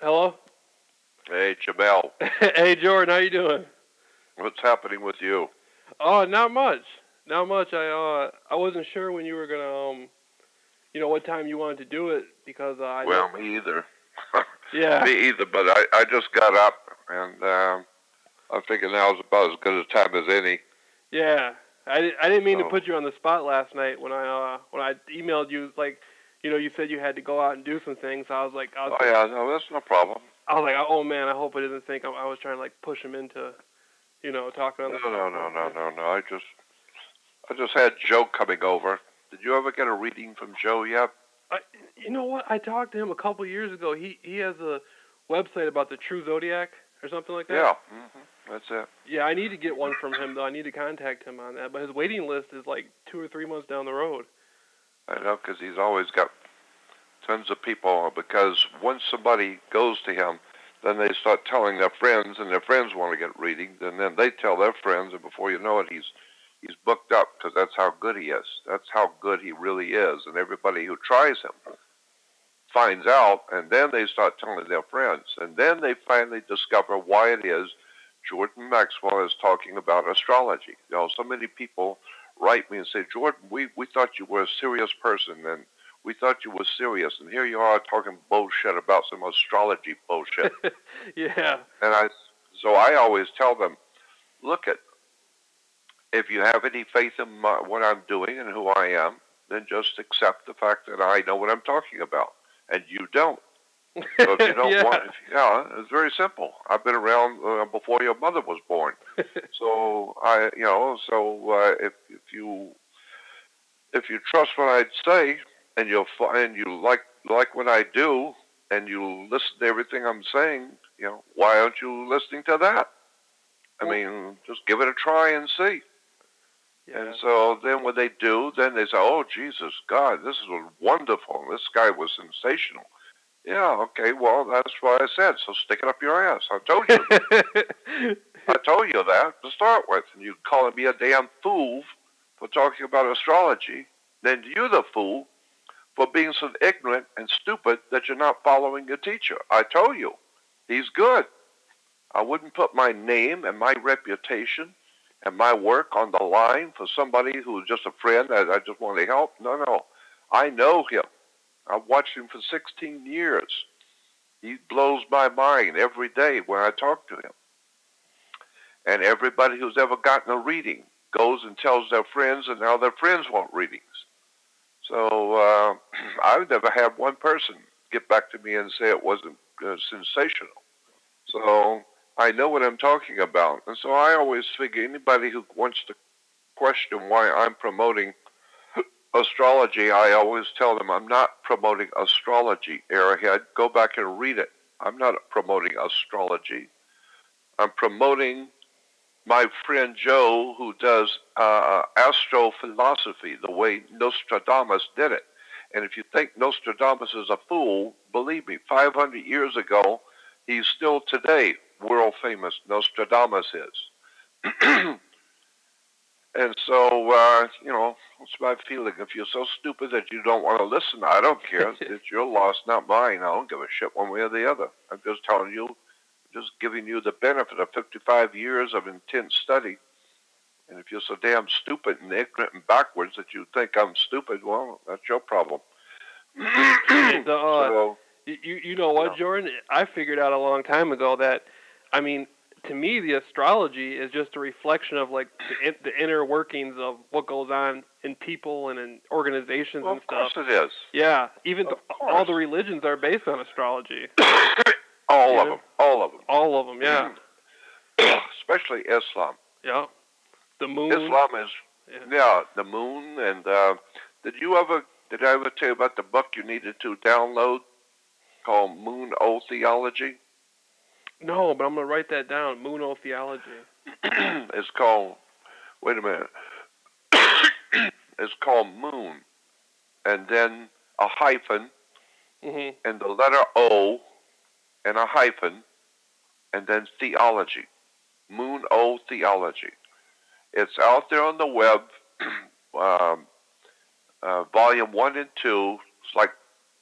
Hello? Hey, Jameel. Hey, Jordan, how you doing? What's happening with you? Oh, not much. Not much. I wasn't sure when you were gonna what time you wanted to do it because I know. Well, me either. Yeah. Me either, but I just got up, and I'm thinking now's about as good a time as any. Yeah. I didn't mean to So, put you on the spot last night when I emailed you like, you said you had to go out and do some things. oh yeah, no, that's no problem. I was like, oh man, I hope I didn't think I was trying to like push him into, talking on No, the no, phone. no, no, no, no. I just had Joe coming over. Did you ever get a reading from Joe yet? I, you know what? I talked to him a couple years ago. He has a website about the True Zodiac or something like that. Yeah. That's it. Yeah, I need to get one from him though. I need to contact him on that. But his waiting list is like 2 or 3 months down the road. I know, because he's always got tons of people. Because once somebody goes to him, then they start telling their friends, and their friends want to get readings, and then they tell their friends, and before you know it, he's booked up, because that's how good he is. That's how good he really is, and everybody who tries him finds out, and then they start telling their friends, and then they finally discover why it is Jordan Maxwell is talking about astrology. So many people write me and say, Jordan, we thought you were a serious person, and we thought you were serious, and here you are talking bullshit about some astrology bullshit. Yeah. So I always tell them, look at, if you have any faith in what I'm doing and who I am, then just accept the fact that I know what I'm talking about, and you don't. So if you don't Yeah. want, it's very simple. I've been around before your mother was born. So if you trust what I say, and you like what I do, and you listen to everything I'm saying, why aren't you listening to that? I mean, just give it a try and see. Yeah. And so then what they do, then they say, oh, Jesus, God, this is wonderful. This guy was sensational. Yeah, okay, well, that's what I said, so stick it up your ass. I told you. I told you that to start with, and you calling me a damn fool for talking about astrology. Then you're the fool for being so ignorant and stupid that you're not following your teacher. I told you. He's good. I wouldn't put my name and my reputation and my work on the line for somebody who's just a friend that I just want to help. No. I know him. I've watched him for 16 years. He blows my mind every day when I talk to him. And everybody who's ever gotten a reading goes and tells their friends, and now their friends want readings. So I've never had one person get back to me and say it wasn't sensational. So I know what I'm talking about. And so I always figure anybody who wants to question why I'm promoting astrology, I always tell them I'm not promoting astrology, airhead. Go back and read it. I'm not promoting astrology. I'm promoting my friend Joe, who does astrophilosophy the way Nostradamus did it. And if you think Nostradamus is a fool, believe me, 500 years ago, he's still today world famous. Nostradamus is. And so, what's my feeling? If you're so stupid that you don't want to listen, I don't care. It's your loss, not mine. I don't give a shit one way or the other. I'm just telling you, just giving you the benefit of 55 years of intense study. And if you're so damn stupid and ignorant and backwards that you think I'm stupid, well, that's your problem. So, you know what, Jordan? I figured out a long time ago that, I mean, to me, the astrology is just a reflection of like the inner workings of what goes on in people and in organizations and stuff. Of course it is. Yeah, even all the religions are based on astrology. All of them. All of them, yeah. Especially Islam. Yeah. The moon. Islam is, the moon. And did I ever tell you about the book you needed to download called Moon O Theology? No, but I'm going to write that down. Moon O Theology. It's called, wait a minute. It's called Moon. And then a hyphen. Mm-hmm. And the letter O and a hyphen. And then theology. Moon O Theology. It's out there on the web. Volume 1 and 2. It's like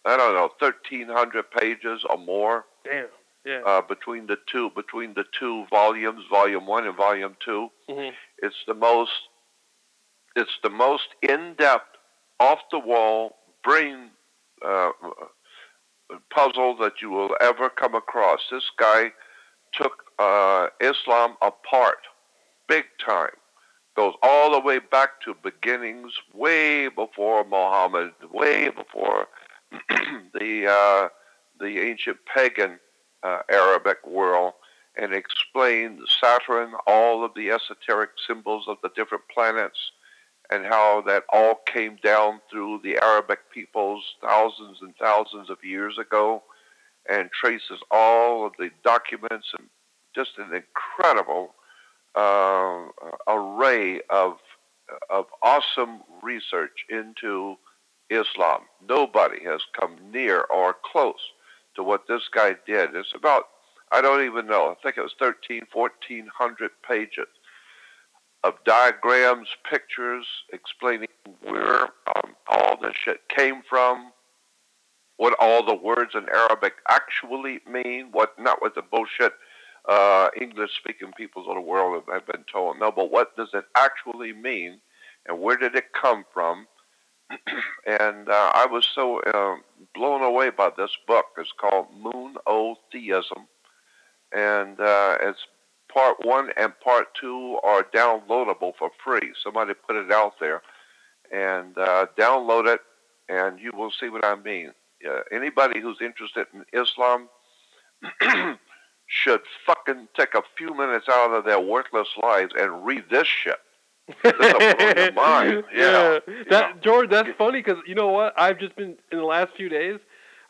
I don't know, 1,300 pages or more. Damn. Yeah. Between the two volumes, Volume 1 and Volume 2. Mm-hmm. It's the most in-depth, off-the-wall brain uh, puzzle that you will ever come across. This guy took Islam apart, big time. Goes all the way back to beginnings, way before Muhammad, way before the ancient pagan Arabic world, and explained Saturn, all of the esoteric symbols of the different planets, and how that all came down through the Arabic peoples thousands and thousands of years ago, and traces all of the documents, and just an incredible array of awesome research into Islam. Nobody has come near or close to what this guy did. It's about, I don't even know, I think it was 1,400 pages of diagrams, pictures, explaining where all this shit came from, what all the words in Arabic actually mean, not what the bullshit English-speaking peoples of the world have been told. No, but what does it actually mean, and where did it come from? And I was so blown away by this book. It's called Monotheism, and it's part 1 and part 2 are downloadable for free. Somebody put it out there, and download it, and you will see what I mean. Anybody who's interested in Islam should fucking take a few minutes out of their worthless lives and read this shit. This will blow your mind. Yeah. George, that's funny because you know what? I've just been in the last few days.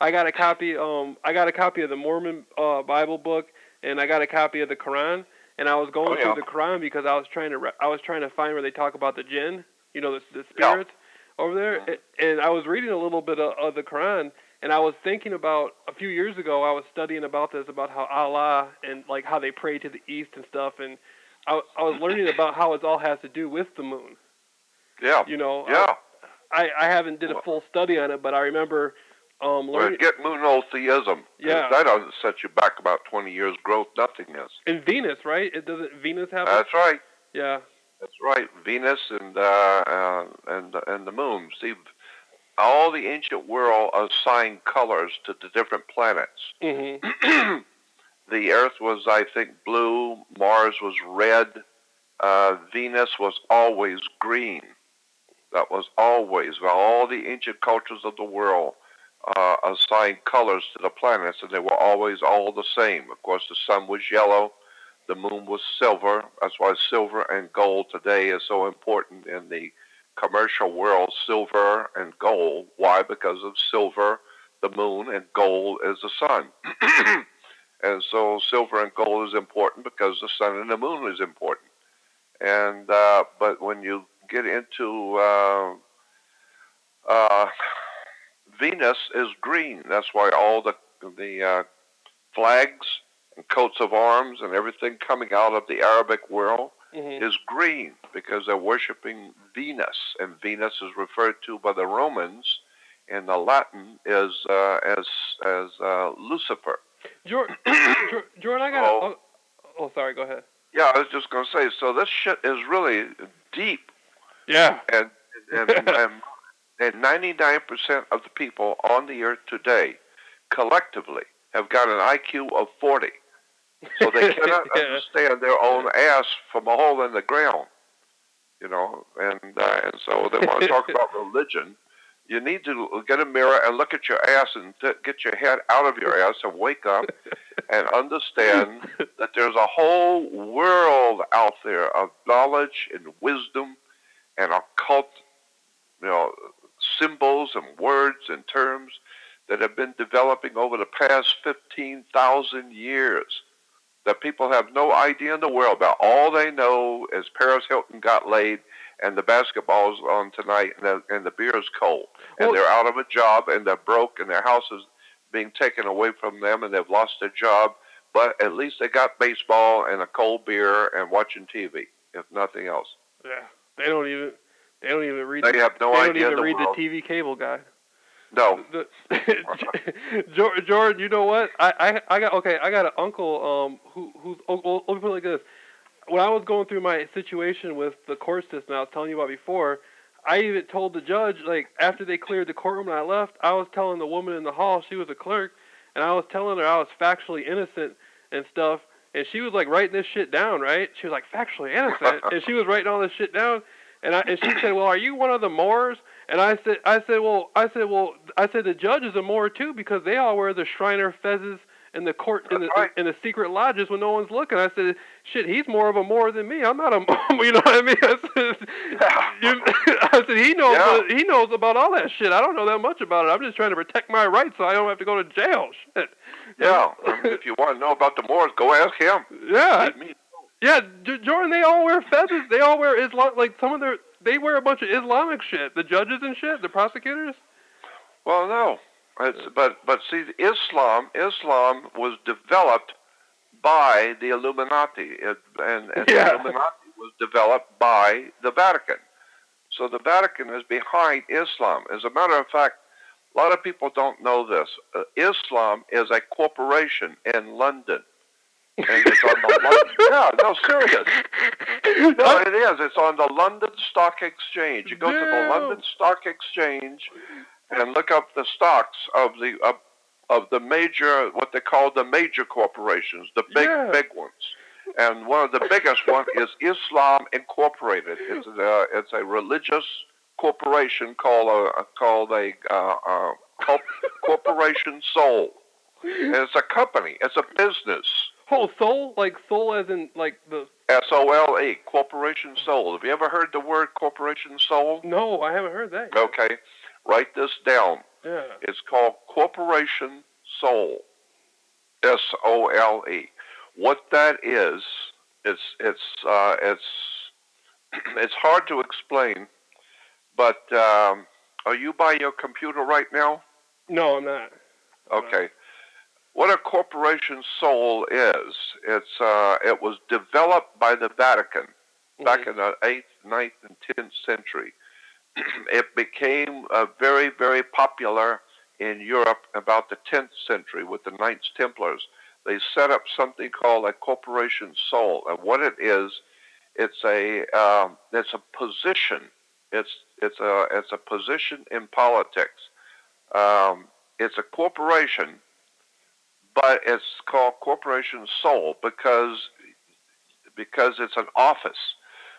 I got a copy. I got a copy of the Mormon Bible book, and I got a copy of the Quran. And I was going through the Quran because I was trying to find where they talk about the jinn, you know, the spirits over there. And I was reading a little bit of the Quran, and I was thinking about a few years ago. I was studying about this, about how Allah and like how they pray to the east and stuff, and I was learning about how it all has to do with the moon. Yeah. You know. Yeah. I haven't did a full study on it, but I remember learning. Well, get monotheism. Yeah. That doesn't set you back about 20 years growth nothingness. And Venus, right? Doesn't Venus have? That's right. Yeah. That's right. Venus and the moon. See, all the ancient world assigned colors to the different planets. Mm-hmm. The Earth was, I think, blue. Mars was red. Venus was always green. That was always. Well, all the ancient cultures of the world assigned colors to the planets, and they were always all the same. Of course, the sun was yellow. The moon was silver. That's why silver and gold today is so important in the commercial world, silver and gold. Why? Because of silver, the moon, and gold is the sun. And so silver and gold is important because the sun and the moon is important. And but when you get into Venus is green. That's why all the flags and coats of arms and everything coming out of the Arabic world is green, because they're worshiping Venus, and Venus is referred to by the Romans in the Latin as Lucifer. Jordan, I got. Oh, sorry. Go ahead. Yeah, I was just going to say. So this shit is really deep. Yeah. And 99% of the people on the earth today, collectively, have got an IQ of 40. So they cannot understand their own ass from a hole in the ground, you know. And so they want to talk about religion. You need to get a mirror and look at your ass and get your head out of your ass and wake up and understand that there's a whole world out there of knowledge and wisdom and occult, you know, symbols and words and terms that have been developing over the past 15,000 years that people have no idea in the world about. All they know is Paris Hilton got laid and the basketball's on tonight and the beer is cold. And they're out of a job and they're broke and their house is being taken away from them and they've lost their job. But at least they got baseball and a cold beer and watching TV, if nothing else. Yeah, they don't even read. They have no idea. They don't even read the TV cable guide. No. Jordan, you know what? I got an uncle who's let me put it like this. When I was going through my situation with the court system I was telling you about before, I even told the judge, like, after they cleared the courtroom and I left, I was telling the woman in the hall, she was a clerk, and I was telling her I was factually innocent and stuff, and she was like writing this shit down, right? She was like, factually innocent, and she was writing all this shit down, and she said, well, are you one of the Moors? And I said, the judge is a Moor too, because they all wear the Shriner fezzes in the court in the secret lodges when no one's looking. I said, shit, he's more of a Moor than me. I'm not a Moor, you know what I mean? I said he knows about all that shit. I don't know that much about it. I'm just trying to protect my rights so I don't have to go to jail. Shit. Yeah, if you want to know about the Moors, go ask him. Yeah. Yeah, Jordan, they all wear feathers. They all wear Islam, like they wear a bunch of Islamic shit. The judges and shit, the prosecutors. Well, no. But see, Islam was developed by the Illuminati, and the Illuminati was developed by the Vatican. So the Vatican is behind Islam. As a matter of fact, a lot of people don't know this. Islam is a corporation in London. And it's on the London, yeah, no, serious. No, it is. It's on the London Stock Exchange. You go to the London Stock Exchange and look up the stocks of the major, what they call the major corporations, the big ones. And one of the biggest one is Islam Incorporated. It's a religious corporation called a corporation soul. And it's a company. It's a business. Oh, soul? Like soul as in like the... S-O-L-E, Corporation Soul. Have you ever heard the word Corporation Soul? No, I haven't heard that yet. Okay. Write this down. Yeah. It's called Corporation Soul. S-O-L-E. What that is, it's hard to explain, but are you by your computer right now? No, I'm not. Okay. What a corporation soul is, it was developed by the Vatican back in the 8th, 9th, and 10th century. It became very, very popular in Europe about the 10th century with the Knights Templars. They set up something called a corporation soul, and what it is, it's a position. It's a position in politics. It's a corporation. But it's called Corporation Soul because it's an office.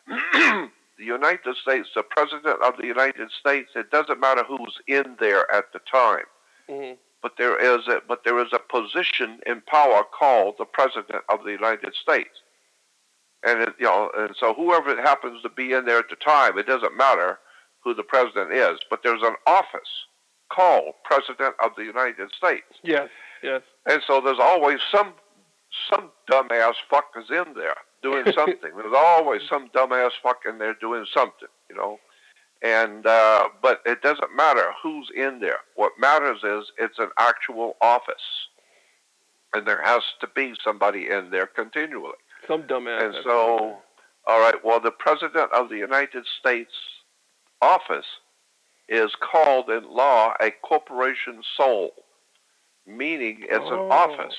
The United States, the President of the United States, it doesn't matter who's in there at the time. Mm-hmm. But there is a position in power called the President of the United States. And and so whoever happens to be in there at the time, it doesn't matter who the president is, but there's an office called President of the United States. Yes. Yes. And so there's always some dumbass fuckers in there doing something. There's always some dumbass fuck in there doing something, And but it doesn't matter who's in there. What matters is it's an actual office, and there has to be somebody in there continually. Some dumbass. And so, all right. Well, the President of the United States office is called in law a corporation soul. Meaning it's an office.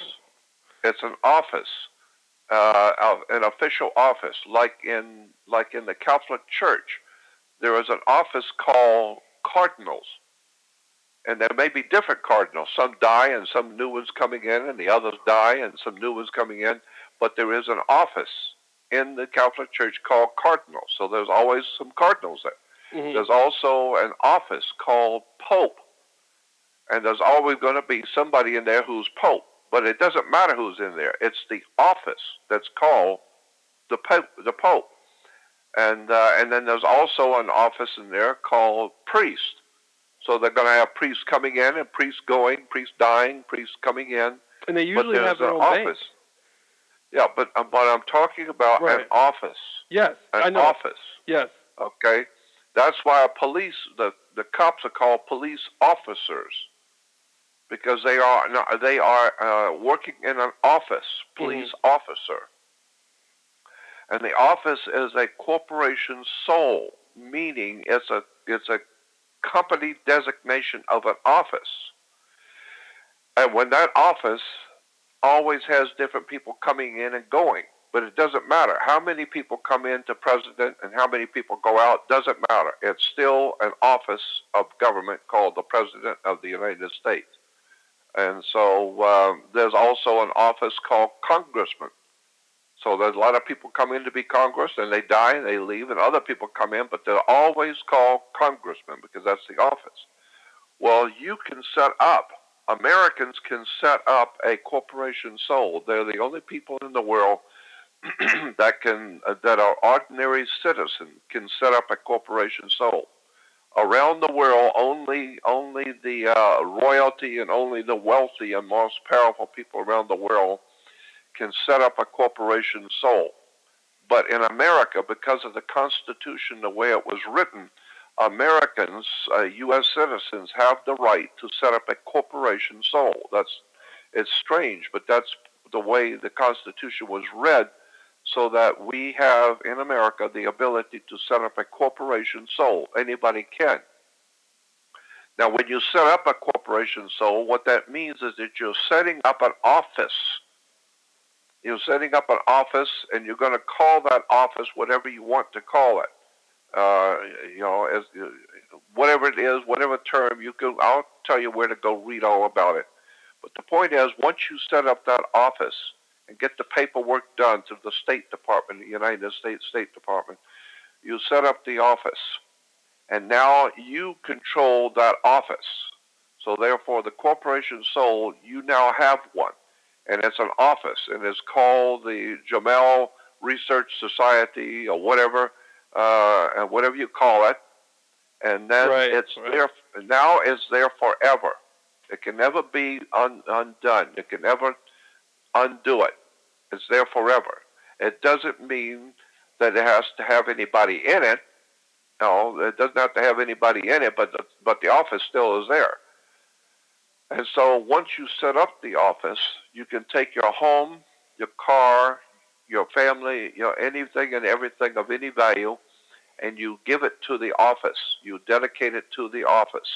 It's an office, an official office, like in the Catholic Church. There is an office called cardinals, and there may be different cardinals. Some die, and some new ones coming in, and the others die, and some new ones coming in. But there is an office in the Catholic Church called cardinals. So there's always some cardinals there. Mm-hmm. There's also an office called Pope. And there's always going to be somebody in there who's Pope. But it doesn't matter who's in there. It's the office that's called the Pope. And then there's also an office in there called priest. So they're going to have priests coming in and priests going, priests dying, priests coming in. And they usually have their own office. Bank. Yeah, but I'm talking about an office. Yes, I know. An office. Yes. Okay? That's why the cops are called police officers. Because they are working in an office, police officer. And the office is a corporation soul, meaning it's a company designation of an office. And when that office always has different people coming in and going, but it doesn't matter how many people come in to president and how many people go out, doesn't matter. It's still an office of government called the President of the United States. And so there's also an office called Congressman. So there's a lot of people come in to be Congress, and they die and they leave, and other people come in, but they're always called Congressman because that's the office. Well, you can set up, Americans can set up a corporation soul. They're the only people in the world that are ordinary citizens can set up a corporation soul. Around the world, only the royalty and only the wealthy and most powerful people around the world can set up a corporation soul. But in America, because of the Constitution, the way it was written, Americans, U.S. citizens, have the right to set up a corporation soul. It's strange, but that's the way the Constitution was read, so that we have in America the ability to set up a corporation soul. Anybody can. Now, when you set up a corporation soul, what that means is that you're setting up an office. You're setting up an office, and you're going to call that office whatever you want to call it. As whatever it is, whatever term you can. I'll tell you where to go read all about it. But the point is, once you set up that office and get the paperwork done to the State Department, the United States State Department, you set up the office, and now you control that office. So therefore, the corporation soul, you now have one, and it's an office, and it's called the Jameel Research Society or whatever, and whatever you call it, and then there. Now it's there forever. It can never be undone. It can never undo it. It's there forever. It doesn't mean that it has to have anybody in it. No, it doesn't have to have anybody in it, but the office still is there. And so once you set up the office, you can take your home, your car, your family, anything and everything of any value, and you give it to the office. You dedicate it to the office.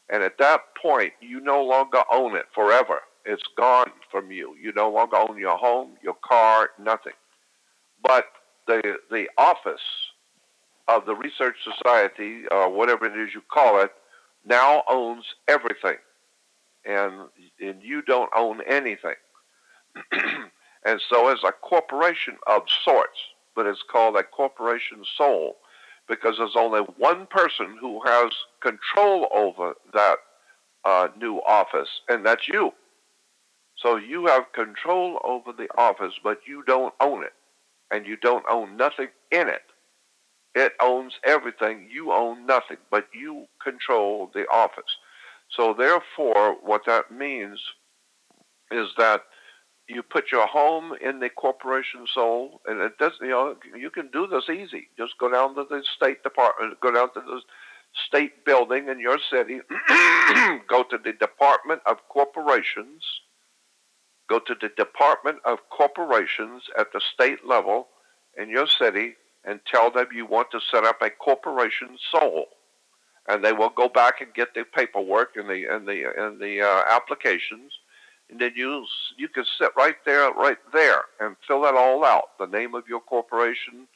And at that point, you no longer own it forever. It's gone from you. You no longer own your home, your car, nothing. But the office of the Research Society, or whatever it is you call it, now owns everything. And you don't own anything. And so it's a corporation of sorts, but it's called a corporation soul because there's only one person who has control over that new office, and that's you. So you have control over the office, but you don't own it, and you don't own nothing in it. It owns everything. You own nothing, but you control the office. So therefore, what that means is that you put your home in the corporation soul, and it does. You can do this easy. Just go down to the State Department, go down to the state building in your city, go to the Department of Corporations, go to the Department of Corporations at the state level in your city, and tell them you want to set up a corporation soul, and they will go back and get the paperwork and the applications. And then you can sit right there, and fill that all out. The name of your corporation,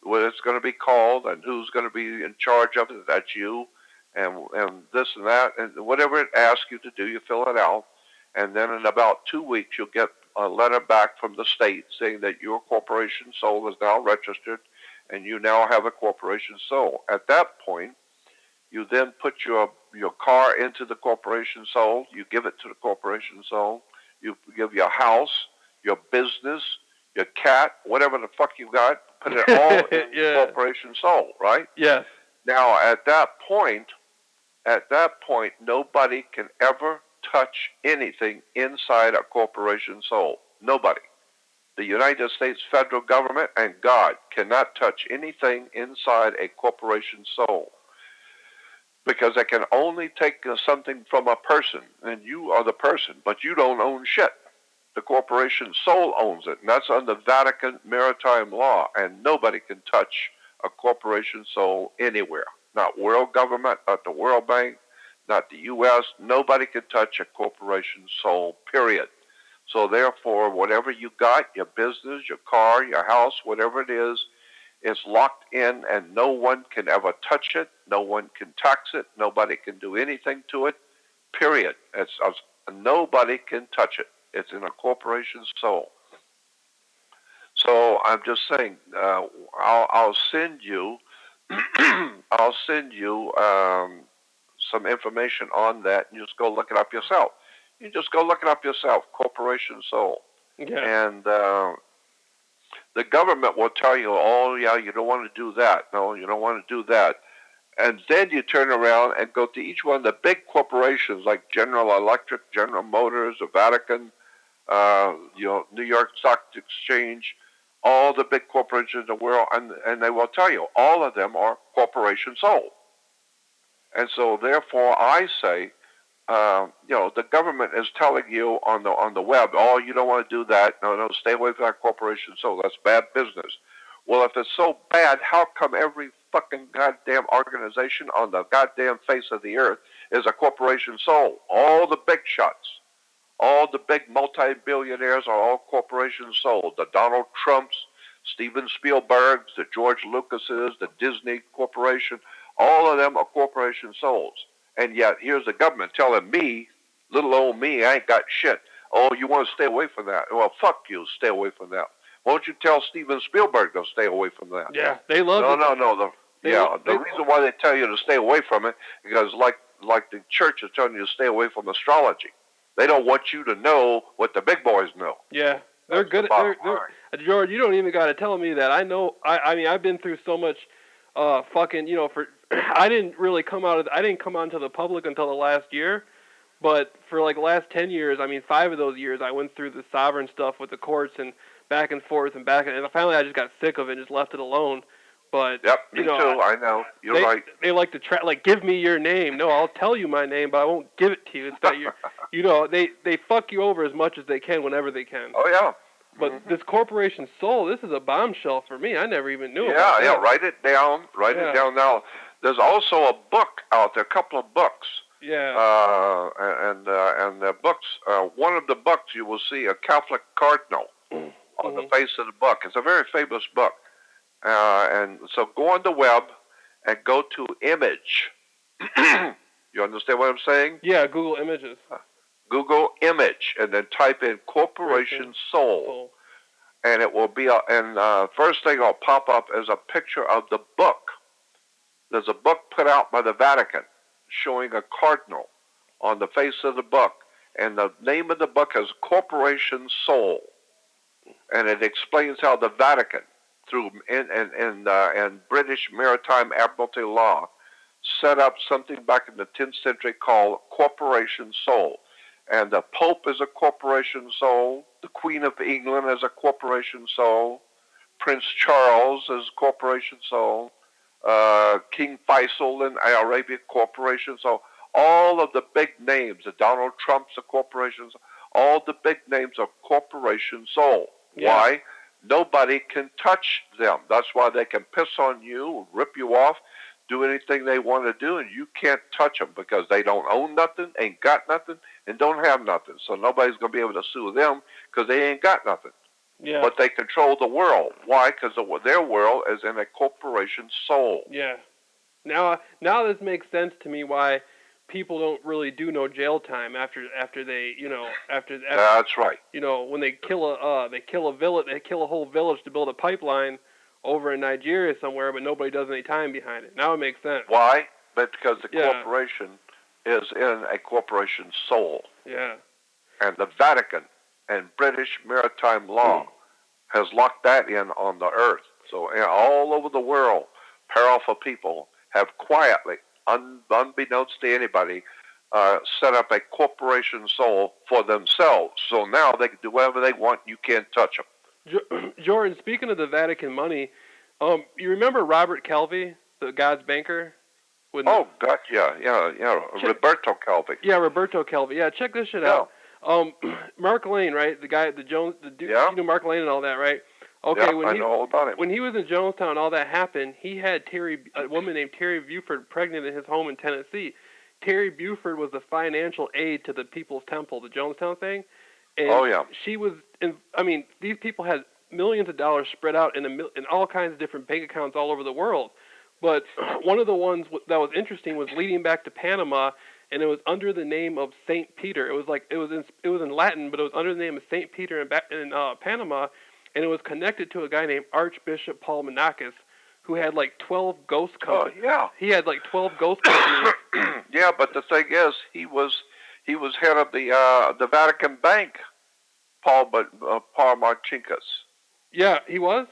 what it's going to be called, and who's going to be in charge of it. That's you, and this and that, and whatever it asks you to do, you fill it out. And then in about 2 weeks, you'll get a letter back from the state saying that your corporation soul is now registered, and you now have a corporation soul. At that point, you then put your car into the corporation soul. You give it to the corporation soul. You give your house, your business, your cat, whatever the fuck you got, put it all in the corporation soul, right? Yes. Now, at that point, nobody can ever touch anything inside a corporation soul. Nobody. The United States federal government and God cannot touch anything inside a corporation soul, because they can only take something from a person, and you are the person, but you don't own shit. The corporation soul owns it, and that's under Vatican maritime law, and nobody can touch a corporation soul anywhere. not world government, not the World Bank, not the U.S. Nobody can touch a corporation's soul, period. So therefore, whatever you got, your business, your car, your house, whatever it is locked in, and no one can ever touch it. No one can tax it. Nobody can do anything to it, period. Nobody can touch it. It's in a corporation's soul. So I'm just saying, I'll send you, I'll send you some information on that, and you just go look it up yourself. You just go look it up yourself, corporation soul. Yeah. And the government will tell you, oh, yeah, you don't want to do that. No, you don't want to do that. And then you turn around and go to each one of the big corporations like General Electric, General Motors, the Vatican, New York Stock Exchange, all the big corporations in the world, and they will tell you, all of them are corporation soul. And so therefore I say, the government is telling you on the web, oh, you don't want to do that. No, stay away from that corporation soul. That's bad business. Well, if it's so bad, how come every fucking goddamn organization on the goddamn face of the earth is a corporation soul? All the big shots, all the big multi-billionaires are all corporation soul. The Donald Trumps, Steven Spielbergs, the George Lucases, the Disney Corporation, all of them are corporation souls. And yet, here's the government telling me, little old me, I ain't got shit. Oh, you want to stay away from that? Well, fuck you, stay away from that. Why don't you tell Steven Spielberg to stay away from that? Yeah, they love it. No. The reason why they tell you to stay away from it, because like the church is telling you to stay away from astrology. They don't want you to know what the big boys know. Yeah, they're good. George, you don't even got to tell me that. I know. I mean, I've been through so much. I didn't really come onto the public until the last year, but for like the last 10 years, I mean 5 of those years I went through the sovereign stuff with the courts and back and forth and finally I just got sick of it and just left it alone. But yep, me too. I know. You're right. They like to give me your name. No, I'll tell you my name, but I won't give it to you. It's that they fuck you over as much as they can whenever they can. Oh yeah. But this corporation soul, this is a bombshell for me. I never even knew about it. Yeah, write it down. Write it down now. There's also a book out there, a couple of books. Yeah. And the books, one of the books you will see a Catholic cardinal on the face of the book. It's a very famous book. And so go on the web and go to image. You understand what I'm saying? Yeah, Google Images. Google image and then type in corporation soul. And it will be, first thing will pop up is a picture of the book. There's a book put out by the Vatican showing a cardinal on the face of the book. And the name of the book is Corporation Soul. And it explains how the Vatican, through and British Maritime Admiralty law, set up something back in the 10th century called Corporation Soul. And the Pope is a corporation soul. The Queen of England is a corporation soul. Prince Charles is a corporation soul. King Faisal in Arabia, corporation soul. All of the big names, the Donald Trumps are corporations. All the big names are corporation soul. Yeah. Why? Nobody can touch them. That's why they can piss on you, rip you off, do anything they want to do, and you can't touch them because they don't own nothing, ain't got nothing, and don't have nothing. So nobody's going to be able to sue them because they ain't got nothing. Yeah. But they control the world. Why? Because their world is in a corporation soul. Yeah. Now this makes sense to me why people don't really do no jail time after they after That's right. When they kill a village, they kill a whole village to build a pipeline over in Nigeria somewhere, but nobody does any time behind it. Now it makes sense. Why? But because the corporation is in a corporation soul. Yeah. And the Vatican and British maritime law has locked that in on the earth. So all over the world, powerful people have quietly, unbeknownst to anybody, set up a corporation soul for themselves. So now they can do whatever they want. You can't touch them. Jordan, speaking of the Vatican money, you remember Robert Calvi, the God's banker? God, yeah. Roberto Calvi. Yeah, Roberto Calvi. Yeah, check this shit out. Mark Lane, right? The guy, the Jones, you know Mark Lane and all that, right? Okay, Yeah, I know all about him. when he was in Jonestown, all that happened. He had a woman named Terry Buford, pregnant in his home in Tennessee. Terry Buford was the financial aid to the People's Temple, the Jonestown thing, and Oh yeah. she was. I mean, these people had millions of dollars spread out in all kinds of different bank accounts all over the world. But one of the ones that was interesting was leading back to Panama, and it was under the name of Saint Peter. It was like it was in Latin, but it was under the name of Saint Peter in Panama, and it was connected to a guy named Archbishop Paul Menakis, who had like 12 ghost companies. Oh yeah. He had like 12 ghost companies. Yeah, but the thing is, he was head of the Vatican Bank, Paul Marcinkus. Yeah, he was.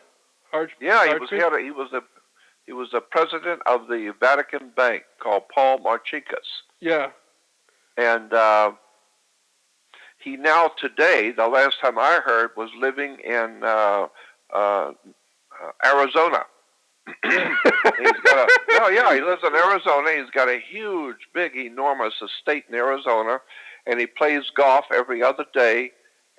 He was the president of the Vatican Bank called Paul Marcinkus. Yeah. And he now today, the last time I heard, was living in Arizona. He lives in Arizona. He's got a huge, big, enormous estate in Arizona, and he plays golf every other day.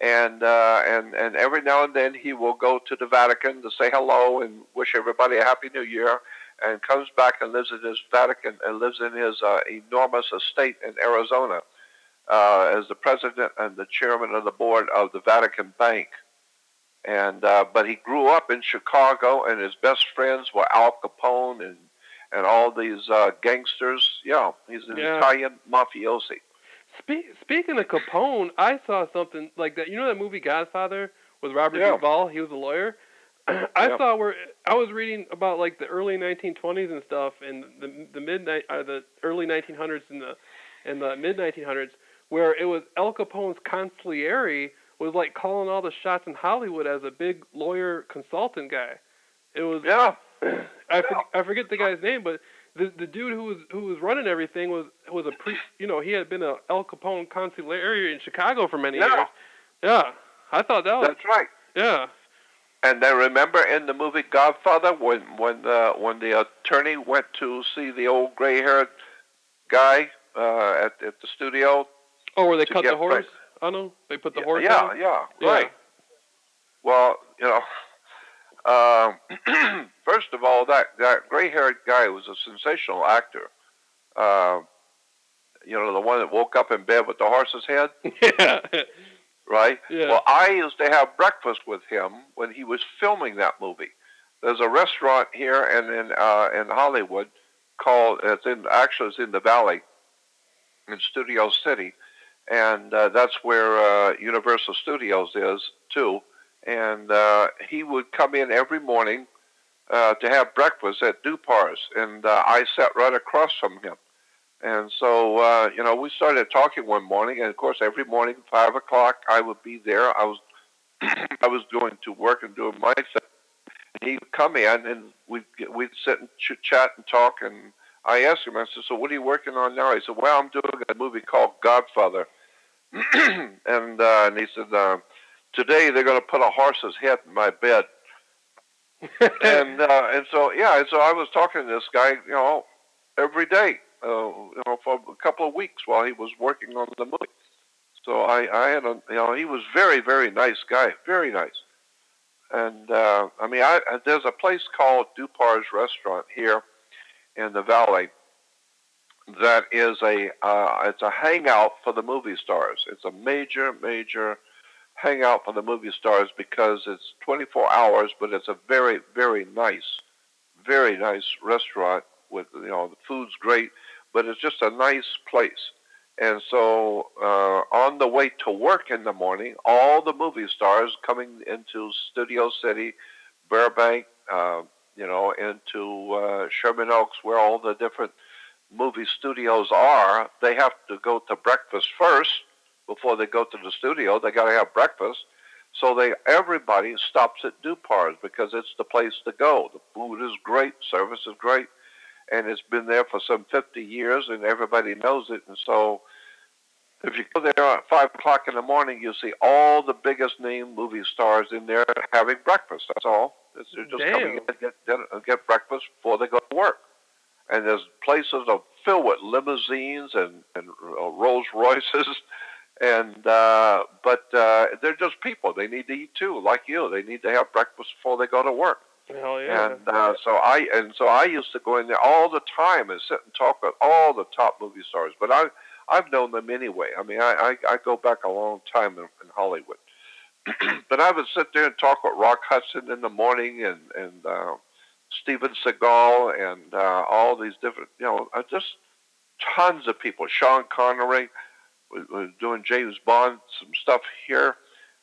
And every now and then he will go to the Vatican to say hello and wish everybody a Happy New Year, and comes back and lives in his Vatican and lives in his enormous estate in Arizona as the president and the chairman of the board of the Vatican Bank. And but he grew up in Chicago, and his best friends were Al Capone and all these gangsters. Yeah, he's an Italian mafiosi. Speaking of Capone, I saw something like that. You know that movie Godfather with Robert Duvall? He was a lawyer. I saw where I was reading about like the early 1920s and stuff, and the early 1900s and the mid 1900s, where it was Al Capone's consigliere was like calling all the shots in Hollywood as a big lawyer consultant guy. It was I forget the guy's name, but the dude who was running everything was he had been a Al Capone consigliere in Chicago for many years. Yeah, I thought that was. That's right. Yeah. And then remember in the movie Godfather when the attorney went to see the old gray-haired guy at the studio. Oh, where they cut the horse? I know they put the horse. Yeah, right. Well, first of all, that gray-haired guy was a sensational actor. The one that woke up in bed with the horse's head. Yeah. Right? Yeah. Well, I used to have breakfast with him when he was filming that movie. There's a restaurant here in Hollywood called it's in the Valley in Studio City, and that's where Universal Studios is too. And he would come in every morning to have breakfast at Dupar's, and I sat right across from him. And so, we started talking one morning, and of course, every morning, 5 o'clock, I would be there. I was going to work and doing my thing. And he would come in, and we'd sit and chat and talk. And I asked him, I said, "So what are you working on now?" He said, "Well, I'm doing a movie called Godfather." and he said, "Today they're going to put a horse's head in my bed." and so I was talking to this guy, every day. For a couple of weeks while he was working on the movie. So I had he was very, very nice guy, very nice. And there's a place called Dupar's Restaurant here in the Valley that is it's a hangout for the movie stars. It's a major, major hangout for the movie stars because it's 24 hours, but it's a very, very nice restaurant with the food's great. But it's just a nice place. And so on the way to work in the morning, all the movie stars coming into Studio City, Burbank, into Sherman Oaks, where all the different movie studios are, they have to go to breakfast first before they go to the studio. They got to have breakfast. So everybody stops at Dupar's because it's the place to go. The food is great, service is great. And it's been there for some 50 years, and everybody knows it. And so if you go there at 5 o'clock in the morning, you'll see all the biggest name movie stars in there having breakfast. That's all. They're just coming in and get breakfast before they go to work. And there's places filled with limousines and Rolls Royces And but they're just people. They need to eat too, like you. They need to have breakfast before they go to work. Hell yeah. And so I used to go in there all the time and sit and talk with all the top movie stars. But I've known them anyway. I mean, I go back a long time in Hollywood. But I would sit there and talk with Rock Hudson in the morning, and Steven Seagal, and all these different, just tons of people. Sean Connery was doing James Bond, some stuff here.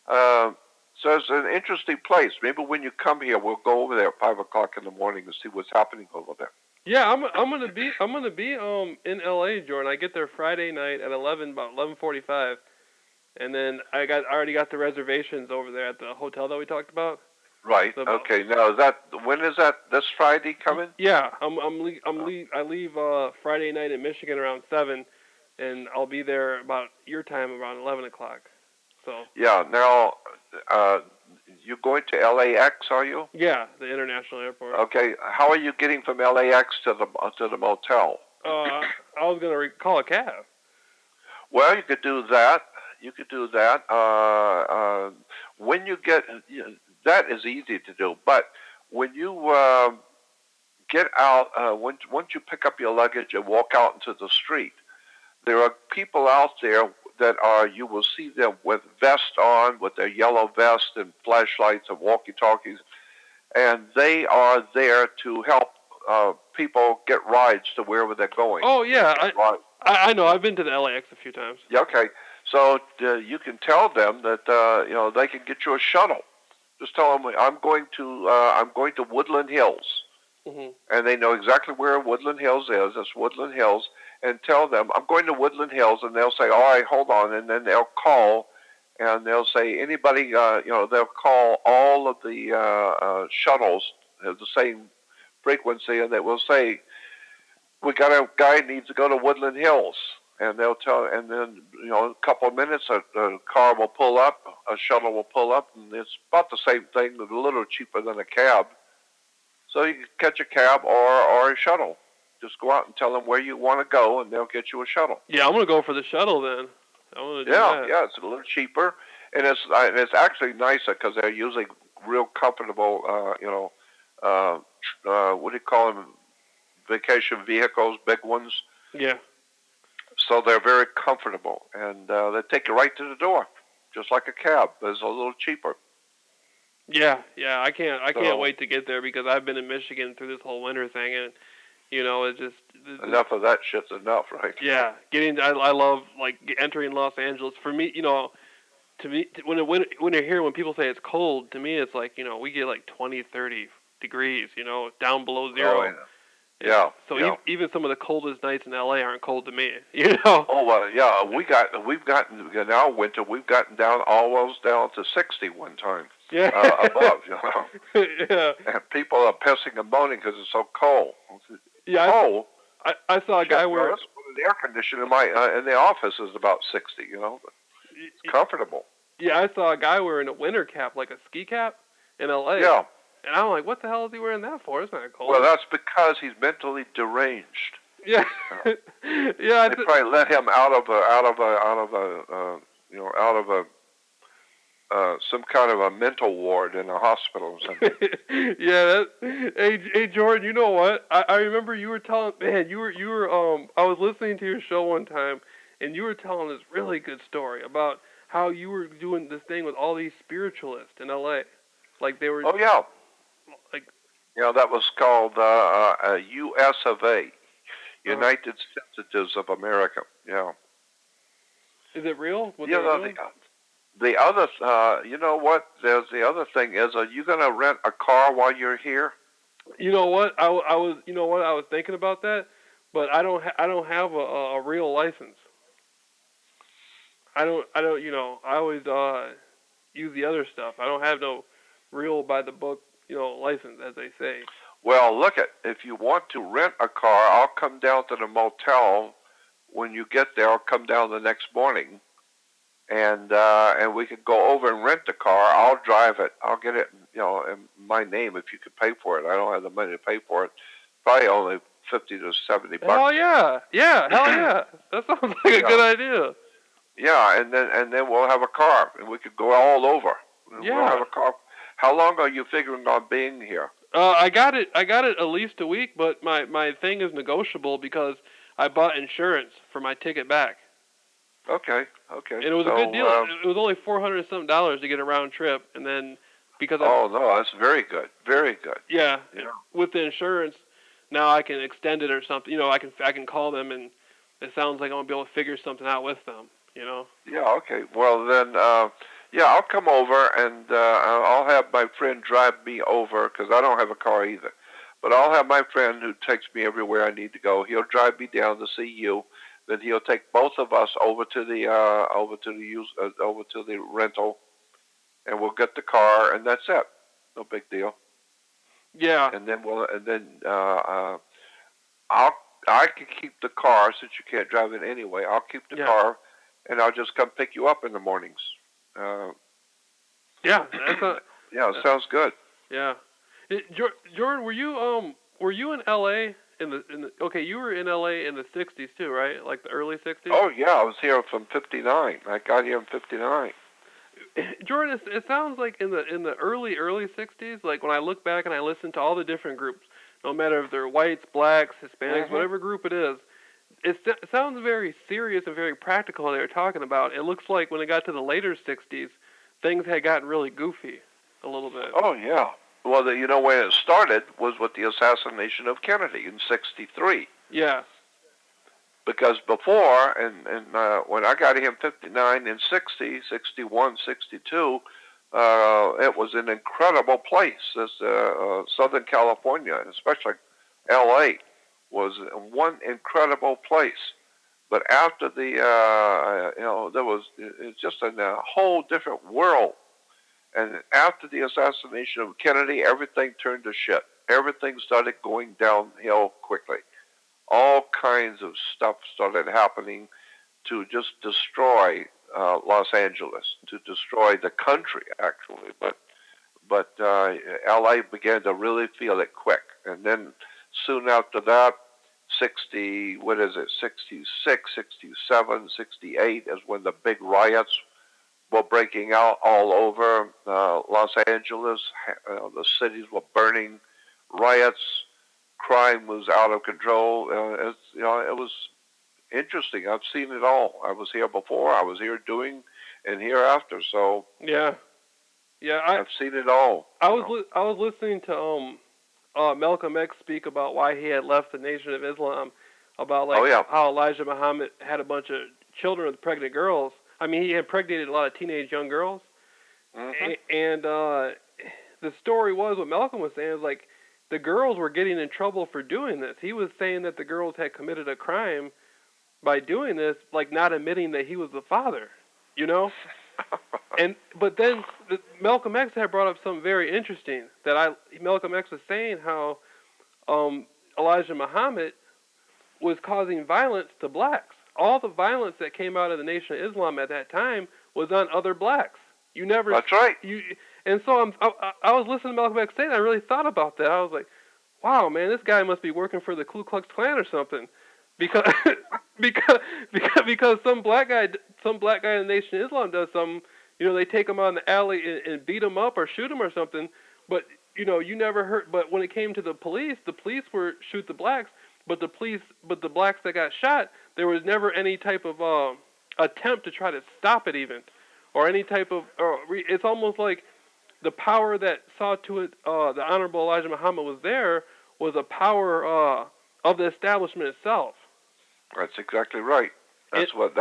So it's an interesting place. Maybe when you come here, we'll go over there at 5 o'clock in the morning and see what's happening over there. Yeah, I'm gonna be in LA, Jordan. I get there Friday night at about 11:45, and then I already got the reservations over there at the hotel that we talked about. Right. So, okay. Now when is that? This Friday coming? Yeah, I leave Friday night in Michigan around 7, and I'll be there about your time around 11 o'clock. So. Yeah. Now, you're going to LAX, are you? Yeah, the international airport. Okay. How are you getting from LAX to the motel? I was gonna call a cab. Well, you could do that. When you get, that is easy to do. But when you get out, once you pick up your luggage and walk out into the street, there are people out there that you will see them with vests on, with their yellow vest and flashlights and walkie-talkies, and they are there to help people get rides to wherever they're going. Oh yeah, I know. I've been to the LAX a few times. Yeah, okay. So you can tell them that they can get you a shuttle. Just tell them I'm going to Woodland Hills, and they know exactly where Woodland Hills is. It's Woodland Hills, and tell them I'm going to Woodland Hills, and they'll say, all right, hold on, and then they'll call, and they'll say anybody, they'll call all of the shuttles at the same frequency, and they will say, we got a guy who needs to go to Woodland Hills. And they'll tell, and then a couple of minutes, a car will pull up, a shuttle will pull up, and it's about the same thing, but a little cheaper than a cab. So you can catch a cab or a shuttle. Just go out and tell them where you want to go, and they'll get you a shuttle. Yeah, I'm gonna go for the shuttle then. I want to do that. Yeah, it's a little cheaper, and it's actually nicer because they're usually real comfortable. What do you call them? Vacation vehicles, big ones. Yeah. So they're very comfortable, and they take you right to the door, just like a cab. But it's a little cheaper. Yeah. I can't wait to get there because I've been in Michigan through this whole winter thing, and it's just enough of that shit's enough, right? Yeah, I love entering Los Angeles. For me, to me when you're here, when people say it's cold, to me it's like we get 20, 30 degrees, down below zero. Oh, yeah. Yeah. So even some of the coldest nights in LA aren't cold to me, Oh well, yeah. We've gotten in our winter. We've gotten down almost down to 60 one time. Yeah. Above, Yeah. And people are pissing and moaning because it's so cold. Yeah. Cold. I saw a guy wearing the air conditioner in the office is about 60. It's comfortable. Yeah, I saw a guy wearing a winter cap, like a ski cap, in LA. Yeah. And I'm like, what the hell is he wearing that for? It's not cold. Well, that's because he's mentally deranged. Yeah. Yeah. They probably let him out of some kind of a mental ward in a hospital or something. Yeah. Hey, Jordan, you know what? I remember you were telling, man, you were I was listening to your show one time, and you were telling this really good story about how you were doing this thing with all these spiritualists in LA. Like they were. Oh yeah. That was called US of A, United Sensitives of America. Yeah. Is it real? The other, you know what? There's the other thing is, are you going to rent a car while you're here? You know what? I was thinking about that, but I don't have a real license. I don't. I always use the other stuff. I don't have no real by the book, license, as they say. Well, look if you want to rent a car, I'll come down to the motel when you get there. I'll come down the next morning, and we could go over and rent the car. I'll drive it. I'll get it, in my name if you could pay for it. I don't have the money to pay for it. Probably only $50 to $70. Hell yeah, hell yeah. That sounds like a good idea. Yeah, and then we'll have a car, and we could go all over. And we'll have Yeah. a car. How long are you figuring on being here? I got it. I got it at least a week, but my thing is negotiable because I bought insurance for my ticket back, Okay. and Okay. it was a good So, deal. It was only $400 to get a round trip, and then because I oh no, that's very good. Very good. yeah, Yeah. with the insurance, now I can extend it or something. I can call them, and it sounds like I'm gonna be able to figure something out with them. You know. Yeah. Okay. Well then, yeah, I'll come over and I'll have my friend drive me over because I don't have a car either. But I'll have my friend who takes me everywhere I need to go. He'll drive me down to see you. Then he'll take both of us over to the over to the rental, and we'll get the car, and that's it. No big deal. Yeah. And then I'll I can keep the car since you can't drive it anyway. I'll keep the Yeah. car, and I'll just come pick you up in the mornings. Uh, Yeah. That's a. yeah, it sounds good. Yeah. Jordan, were you in L.A. Okay, you were in L.A. in the '60s too, right? Like the early '60s. Oh yeah, I was here from '59. I got here in '59. Jordan, it sounds like in the early '60s. Like when I look back and I listen to all the different groups, no matter if they're whites, blacks, Hispanics, whatever group it is, it sounds very serious and very practical. What they were talking about. It looks like when it got to the later '60s, things had gotten really goofy a little bit. Oh yeah. Well, you know when it started was with the assassination of Kennedy in '63. Yeah. Because before, and when I got here in '59 and '60, '61, '62, it was an incredible place. This Southern California, especially L.A., was one incredible place. But after the, it's just in a whole different world. And after the assassination of Kennedy, everything turned to shit. Everything started going downhill quickly. All kinds of stuff started happening to just destroy Los Angeles, to destroy the country, actually. But LA began to really feel it quick. And then soon after that, 66, 67, 68 is when the big riots were breaking out all over Los Angeles. The cities were burning, riots, crime was out of control. It was interesting. I've seen it all. I was here before. I was here doing, and here after. So yeah. I've seen it all. I was listening to Malcolm X speak about why he had left the Nation of Islam, about how Elijah Muhammad had a bunch of children with pregnant girls. I mean, he impregnated a lot of teenage young girls. And the story was, what Malcolm was saying is like the girls were getting in trouble for doing this. He was saying that the girls had committed a crime by doing this, like not admitting that he was the father, you know? But then Malcolm X had brought up something very interesting Malcolm X was saying how Elijah Muhammad was causing violence to blacks. All the violence that came out of the Nation of Islam at that time was on other blacks. You never. That's right. And so I was listening to Malcolm X say that. I really thought about that. I was like, wow, man, this guy must be working for the Ku Klux Klan or something, because because some black guy in the Nation of Islam does something. They take him on the alley and beat him up or shoot him or something. But you never heard. But when it came to the police were shoot the blacks. But the blacks that got shot, there was never any type of attempt to try to stop it even, or any type of. It's almost like the power that saw to it the Honorable Elijah Muhammad was there was a power of the establishment itself. That's exactly right. That's what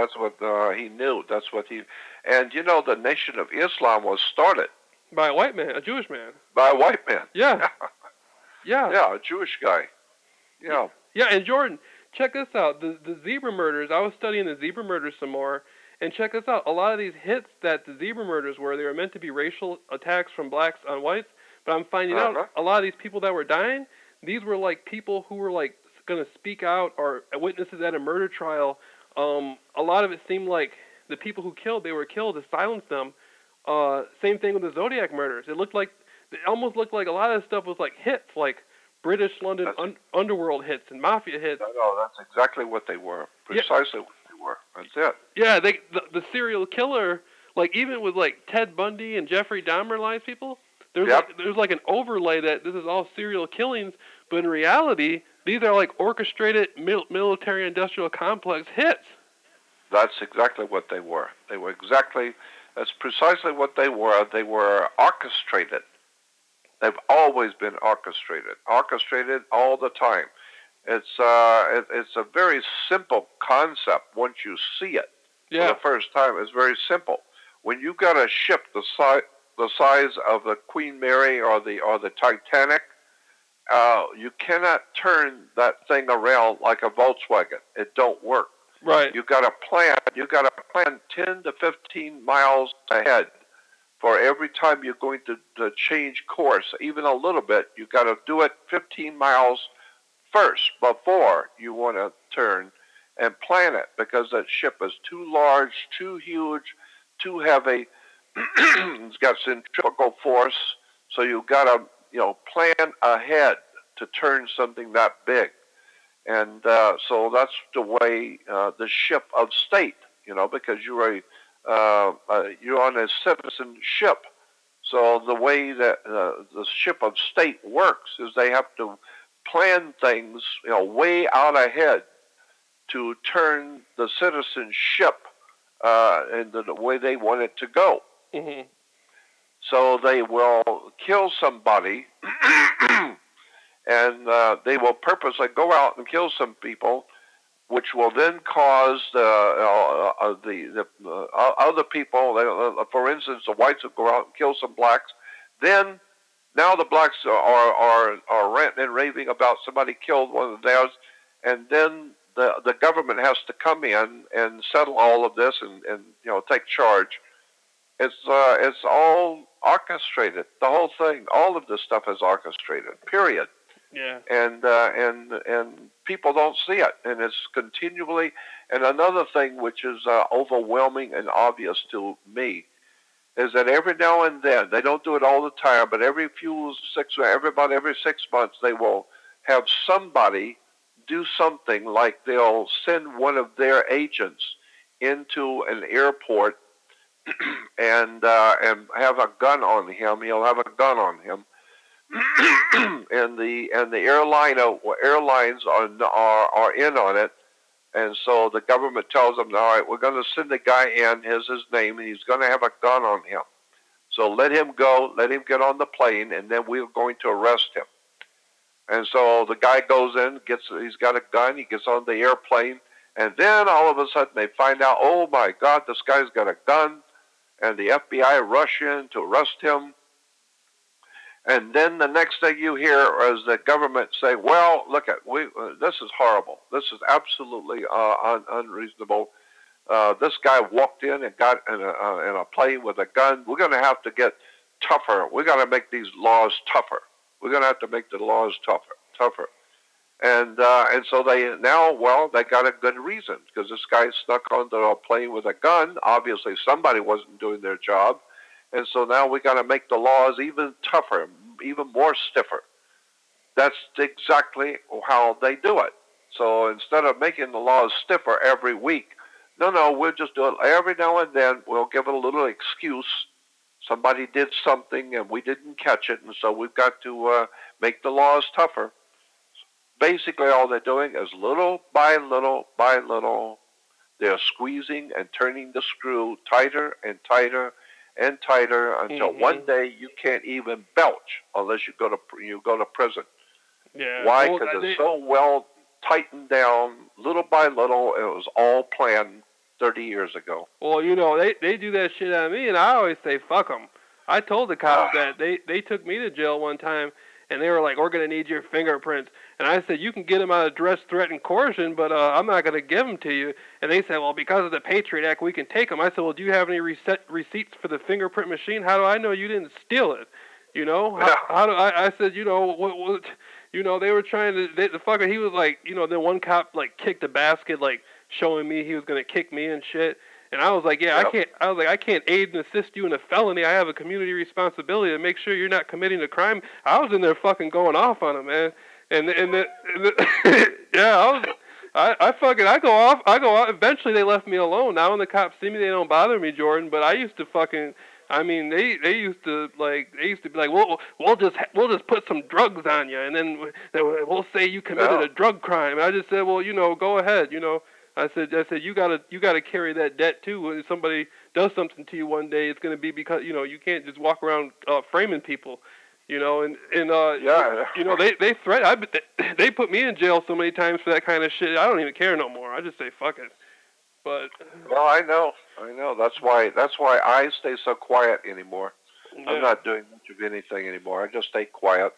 he knew. That's what he. And the Nation of Islam was started by a white man, a Jewish man. By a white man. Yeah. Yeah. Yeah, a Jewish guy. Yeah. Yeah, and Jordan, check this out. The zebra murders, I was studying the zebra murders some more, and check this out. A lot of these hits that the zebra murders were, they were meant to be racial attacks from blacks on whites, but I'm finding out a lot of these people that were dying, these were like people who were like going to speak out or witnesses at a murder trial. A lot of it seemed like the people who killed, they were killed to silence them. Same thing with the Zodiac murders. It almost looked like a lot of stuff was like hits, like British London underworld hits and mafia hits. No, that's exactly what they were. Precisely what they they were. That's it. Yeah, the serial killer, like even with like Ted Bundy and Jeffrey Dahmer lies people, there's like an overlay that this is all serial killings, but in reality, these are like orchestrated military industrial complex hits. That's exactly what they were. That's precisely what they were. They were orchestrated. They've always been orchestrated all the time. It's a very simple concept once you see it for the first time. It's very simple. When you got a ship the size of the Queen Mary or the Titanic, you cannot turn that thing around like a Volkswagen. It don't work. Right. You got to plan 10 to 15 miles ahead. For every time you're going to change course, even a little bit, you got to do it 15 miles first before you want to turn and plan it, because that ship is too large, too huge, too heavy. It's got centrifugal force, so you got to plan ahead to turn something that big. And so that's the way the ship of state, because you're on a citizen ship. So the way that the ship of state works is they have to plan things, way out ahead to turn the citizen ship in the way they want it to go. Mm-hmm. So they will kill somebody, and they will purposely go out and kill some people, which will then cause the other people. For instance, the whites will go out and kill some blacks. Then, now the blacks are ranting and raving about somebody killed one of theirs, and then the government has to come in and settle all of this and take charge. It's all orchestrated. The whole thing, all of this stuff is orchestrated. Period. Yeah. And people don't see it, and it's continually. And another thing which is overwhelming and obvious to me is that every now and then, they don't do it all the time, but every 6 months they will have somebody do something, like they'll send one of their agents into an airport and have a gun on him. He'll have a gun on him. and the airlines are in on it, and so the government tells them, all right, we're going to send the guy in. Here's his name, and he's going to have a gun on him. So let him go, let him get on the plane, and then we're going to arrest him. And so the guy goes in, he's got a gun, he gets on the airplane, and then all of a sudden they find out, oh my God, this guy's got a gun, and the FBI rush in to arrest him. And then the next thing you hear is the government say, well, look, this is horrible. This is absolutely unreasonable. This guy walked in and got in a plane with a gun. We're going to have to get tougher. We're going to make these laws tougher. We're going to have to make the laws tougher. And so they got a good reason, because this guy snuck onto a plane with a gun. Obviously, somebody wasn't doing their job. And so now we got to make the laws even tougher, even more stiffer. That's exactly how they do it. So instead of making the laws stiffer every week, no, we'll just do it every now and then. We'll give it a little excuse. Somebody did something and we didn't catch it, and so we've got to make the laws tougher. Basically, all they're doing is little by little, they're squeezing and turning the screw tighter and tighter and tighter until one day you can't even belch unless you go to prison. Yeah. Why? Because it's so well tightened down, little by little. It was all planned 30 years ago. Well, they do that shit on me, and I always say fuck them. I told the cops that they took me to jail one time, and they were like, "We're gonna need your fingerprints." And I said, "You can get them out of duress, threat, and coercion, but I'm not gonna give them to you." And they said, "Well, because of the Patriot Act, we can take them." I said, "Well, do you have any receipts for the fingerprint machine? How do I know you didn't steal it? How do I said, what they were trying to. The fucker, he was like, then one cop like kicked a basket, like showing me he was gonna kick me and shit. And I was like, I can't aid and assist you in a felony. I have a community responsibility to make sure you're not committing a crime. I was in there fucking going off on him, man. I I go off. Eventually, they left me alone. Now, when the cops see me, they don't bother me, Jordan. But I used to fucking. I mean, they used to be like, we'll just put some drugs on you, and then we'll say you committed a drug crime. And I just said, well, go ahead, I said you gotta carry that debt too. When somebody does something to you one day, it's gonna be because you can't just walk around framing people. They threat. They put me in jail so many times for that kind of shit. I don't even care no more. I just say fuck it. But well, I know. That's why I stay so quiet anymore. Yeah. I'm not doing much of anything anymore. I just stay quiet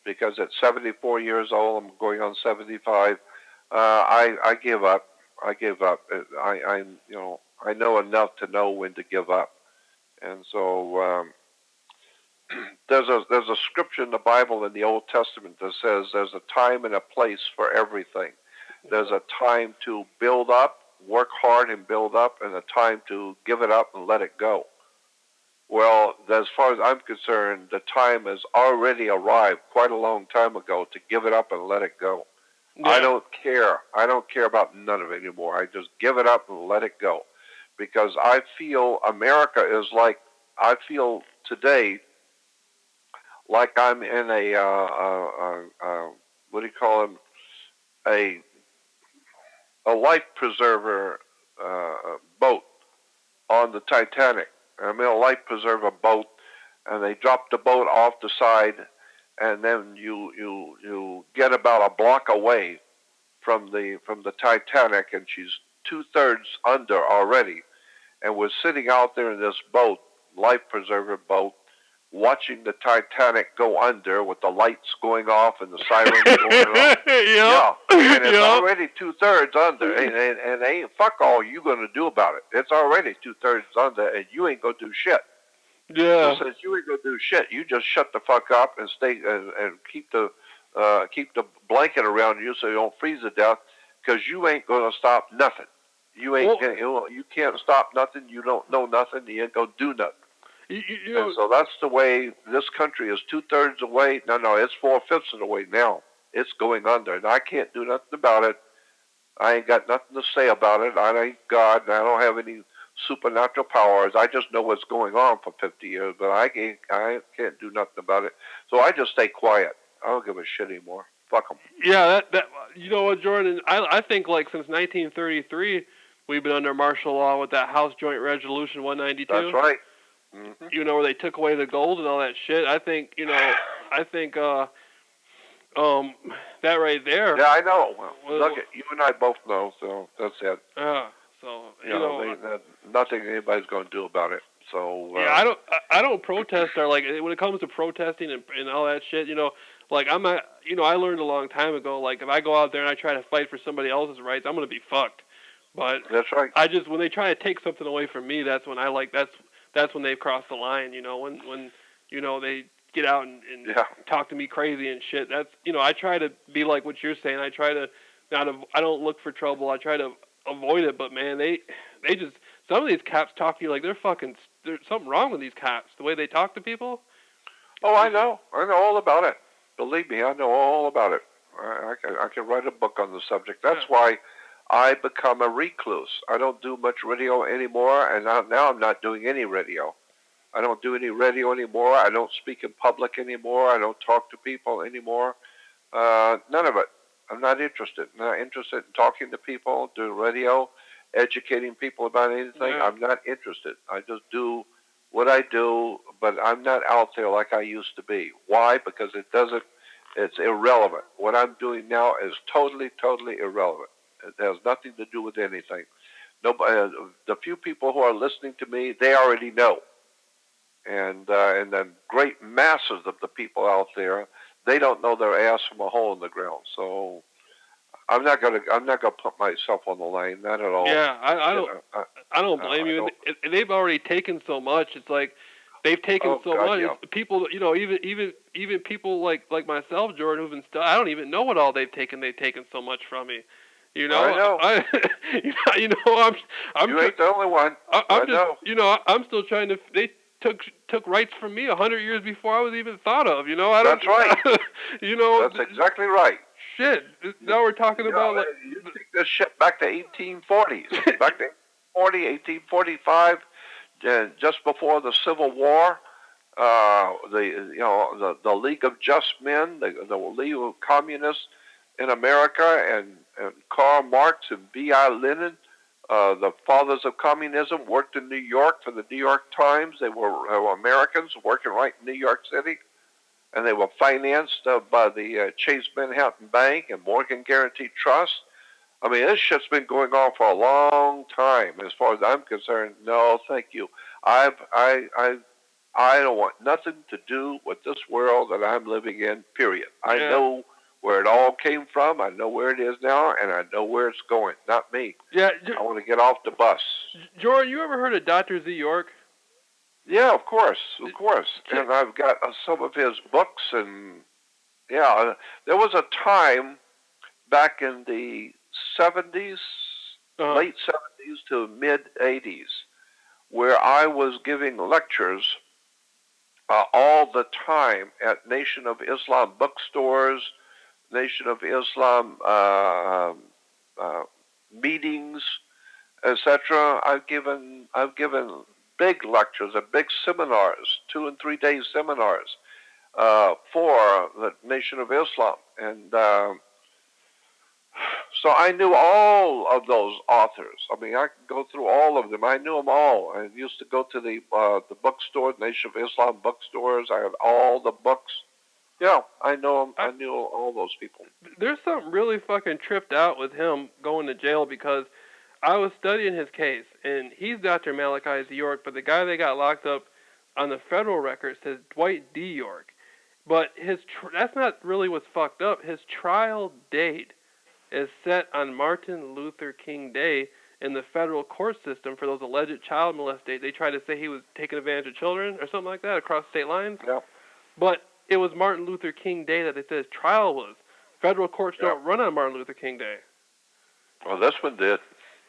because at 74 years old, I'm going on 75. I give up. I know enough to know when to give up, and so. There's a scripture in the Bible in the Old Testament that says there's a time and a place for everything. There's a time to build up, work hard and build up, and a time to give it up and let it go. Well, as far as I'm concerned, the time has already arrived quite a long time ago to give it up and let it go. Yeah. I don't care. I don't care about none of it anymore. I just give it up and let it go. Because I feel America is like, I feel today like I'm in a what do you call them? A life preserver boat on the Titanic. I'm in a life preserver boat, and they drop the boat off the side, and then you get about a block away from the Titanic, and she's 2/3 under already, and we're sitting out there in this boat, life preserver boat, watching the Titanic go under with the lights going off and the sirens going off. Yeah. And it's already 2/3 under. And ain't fuck all you going to do about it. It's already 2/3 under, and you ain't going to do shit. Yeah. So since you ain't going to do shit, you just shut the fuck up and stay and keep the blanket around you so you don't freeze to death, because you ain't going to stop nothing. You can't stop nothing. You don't know nothing. You ain't going to do nothing. And so that's the way this country is 2/3 away. No, it's 4/5 of the way now. It's going under, and I can't do nothing about it. I ain't got nothing to say about it. I ain't God, and I don't have any supernatural powers. I just know what's going on for 50 years, but I can't do nothing about it. So I just stay quiet. I don't give a shit anymore. Fuck them. Yeah, that you know what, Jordan? I think like since 1933, we've been under martial law with that House Joint Resolution 192. That's right. Mm-hmm. Where they took away the gold and all that shit. I think that right there. Yeah, I know. Well, look, you and I both know, so that's it. Nothing anybody's going to do about it. So yeah, I don't protest or like when it comes to protesting and all that shit. Like I'm not. I learned a long time ago. Like if I go out there and I try to fight for somebody else's rights, I'm going to be fucked. But that's right. When they try to take something away from me, that's when that's when they've crossed the line, when they get out and talk to me crazy and shit. That's, I try to be like what you're saying. I try to I don't look for trouble. I try to avoid it, but man, they just, some of these cops talk to you like there's something wrong with these cops, the way they talk to people. Oh, I know all about it. Believe me, I know all about it. I can write a book on the subject. That's why I become a recluse. I don't do much radio anymore, and now I'm not doing any radio. I don't do any radio anymore. I don't speak in public anymore. I don't talk to people anymore. None of it. I'm not interested. I'm not interested in talking to people, doing radio, educating people about anything. Yeah. I'm not interested. I just do what I do, but I'm not out there like I used to be. Why? Because it's irrelevant. What I'm doing now is totally, totally irrelevant. It has nothing to do with anything. Nobody, the few people who are listening to me, they already know. And the great masses of the people out there, they don't know their ass from a hole in the ground. So I'm not gonna put myself on the line, not at all. Yeah, I don't blame you. They've already taken so much. It's like they've taken so much. Yeah. People, even people like myself, Jordan, who've been I don't even know what all they've taken. They've taken so much from me. I know. I'm you ain't the only one. I'm still trying to. They took rights from me 100 years before I was even thought of. That's right. That's exactly right. shit. Now we're talking about like you take this shit back to 1840s, back to 1845, just before the Civil War. The League of Just Men, the League of Communists in America, and Karl Marx and B.I. Lenin, the fathers of communism, worked in New York for the New York Times. They were Americans working right in New York City, and they were financed by the Chase Manhattan Bank and Morgan Guaranty Trust. I mean, this shit's been going on for a long time. As far as I'm concerned, no, thank you. I don't want nothing to do with this world that I'm living in, period. I know where it all came from. I know where it is now, and I know where it's going. Not me. Yeah. I want to get off the bus. Jordan, you ever heard of Dr. Z. York? Yeah, of course. And I've got some of his books, and yeah, there was a time back in the 70s, late 70s to mid 80s, where I was giving lectures all the time at Nation of Islam bookstores, Nation of Islam meetings, etc. I've given big lectures and big seminars, 2 and 3 day seminars for the Nation of Islam, and so I knew all of those authors. I mean, I could go through all of them. I knew them all. I used to go to the bookstore, Nation of Islam bookstores. I had all the books. Yeah, I know them. I knew all those people. There's something really fucking tripped out with him going to jail, because I was studying his case, and he's Dr. Malachi Z. York, but the guy that got locked up on the federal record says Dwight D. York. But that's not really what's fucked up. His trial date is set on Martin Luther King Day in the federal court system for those alleged child molestation. They tried to say he was taking advantage of children or something like that across state lines. Yeah. But it was Martin Luther King Day that they said his trial was. Federal courts don't run on Martin Luther King Day. Well, this one did.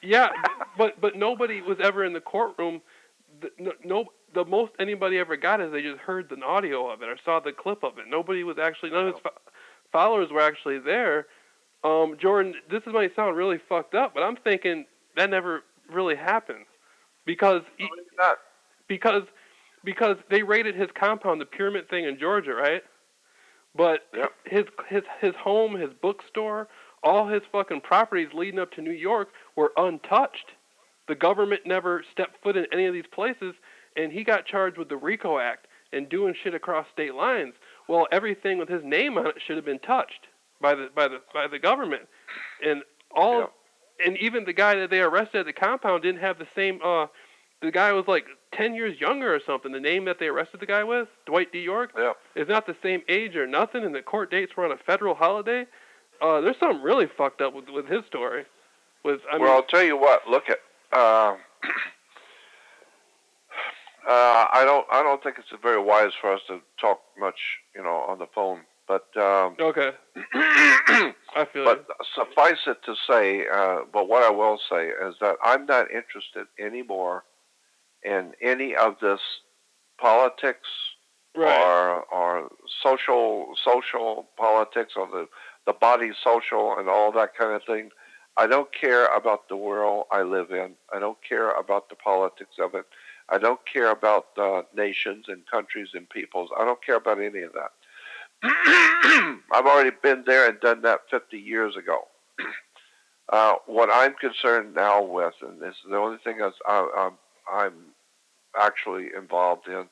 Yeah, but nobody was ever in the courtroom. The most anybody ever got is they just heard the audio of it or saw the clip of it. Nobody was actually, none of his followers were actually there. Jordan, this might sound really fucked up, but I'm thinking that never really happened, because because they raided his compound, the Pyramid thing in Georgia, right? But his home, his bookstore, all his fucking properties leading up to New York were untouched. The government never stepped foot in any of these places, and he got charged with the RICO Act and doing shit across state lines. Well, everything with his name on it should have been touched by the government, and and even the guy that they arrested at the compound didn't have the same. The guy was like 10 years younger or something. The name that they arrested the guy with, Dwight D. York, is not the same age or nothing, and the court dates were on a federal holiday. There's something really fucked up with his story. I'll tell you what. Look at. I don't think it's very wise for us to talk much, on the phone. But okay. I feel. But suffice it to say, but what I will say is that I'm not interested anymore in any of this politics or social politics or the body social and all that kind of thing. I don't care about the world I live in. I don't care about the politics of it. I don't care about nations and countries and peoples. I don't care about any of that. I've already been there and done that 50 years ago. What I'm concerned now with, and this is the only thing I'm actually involved in,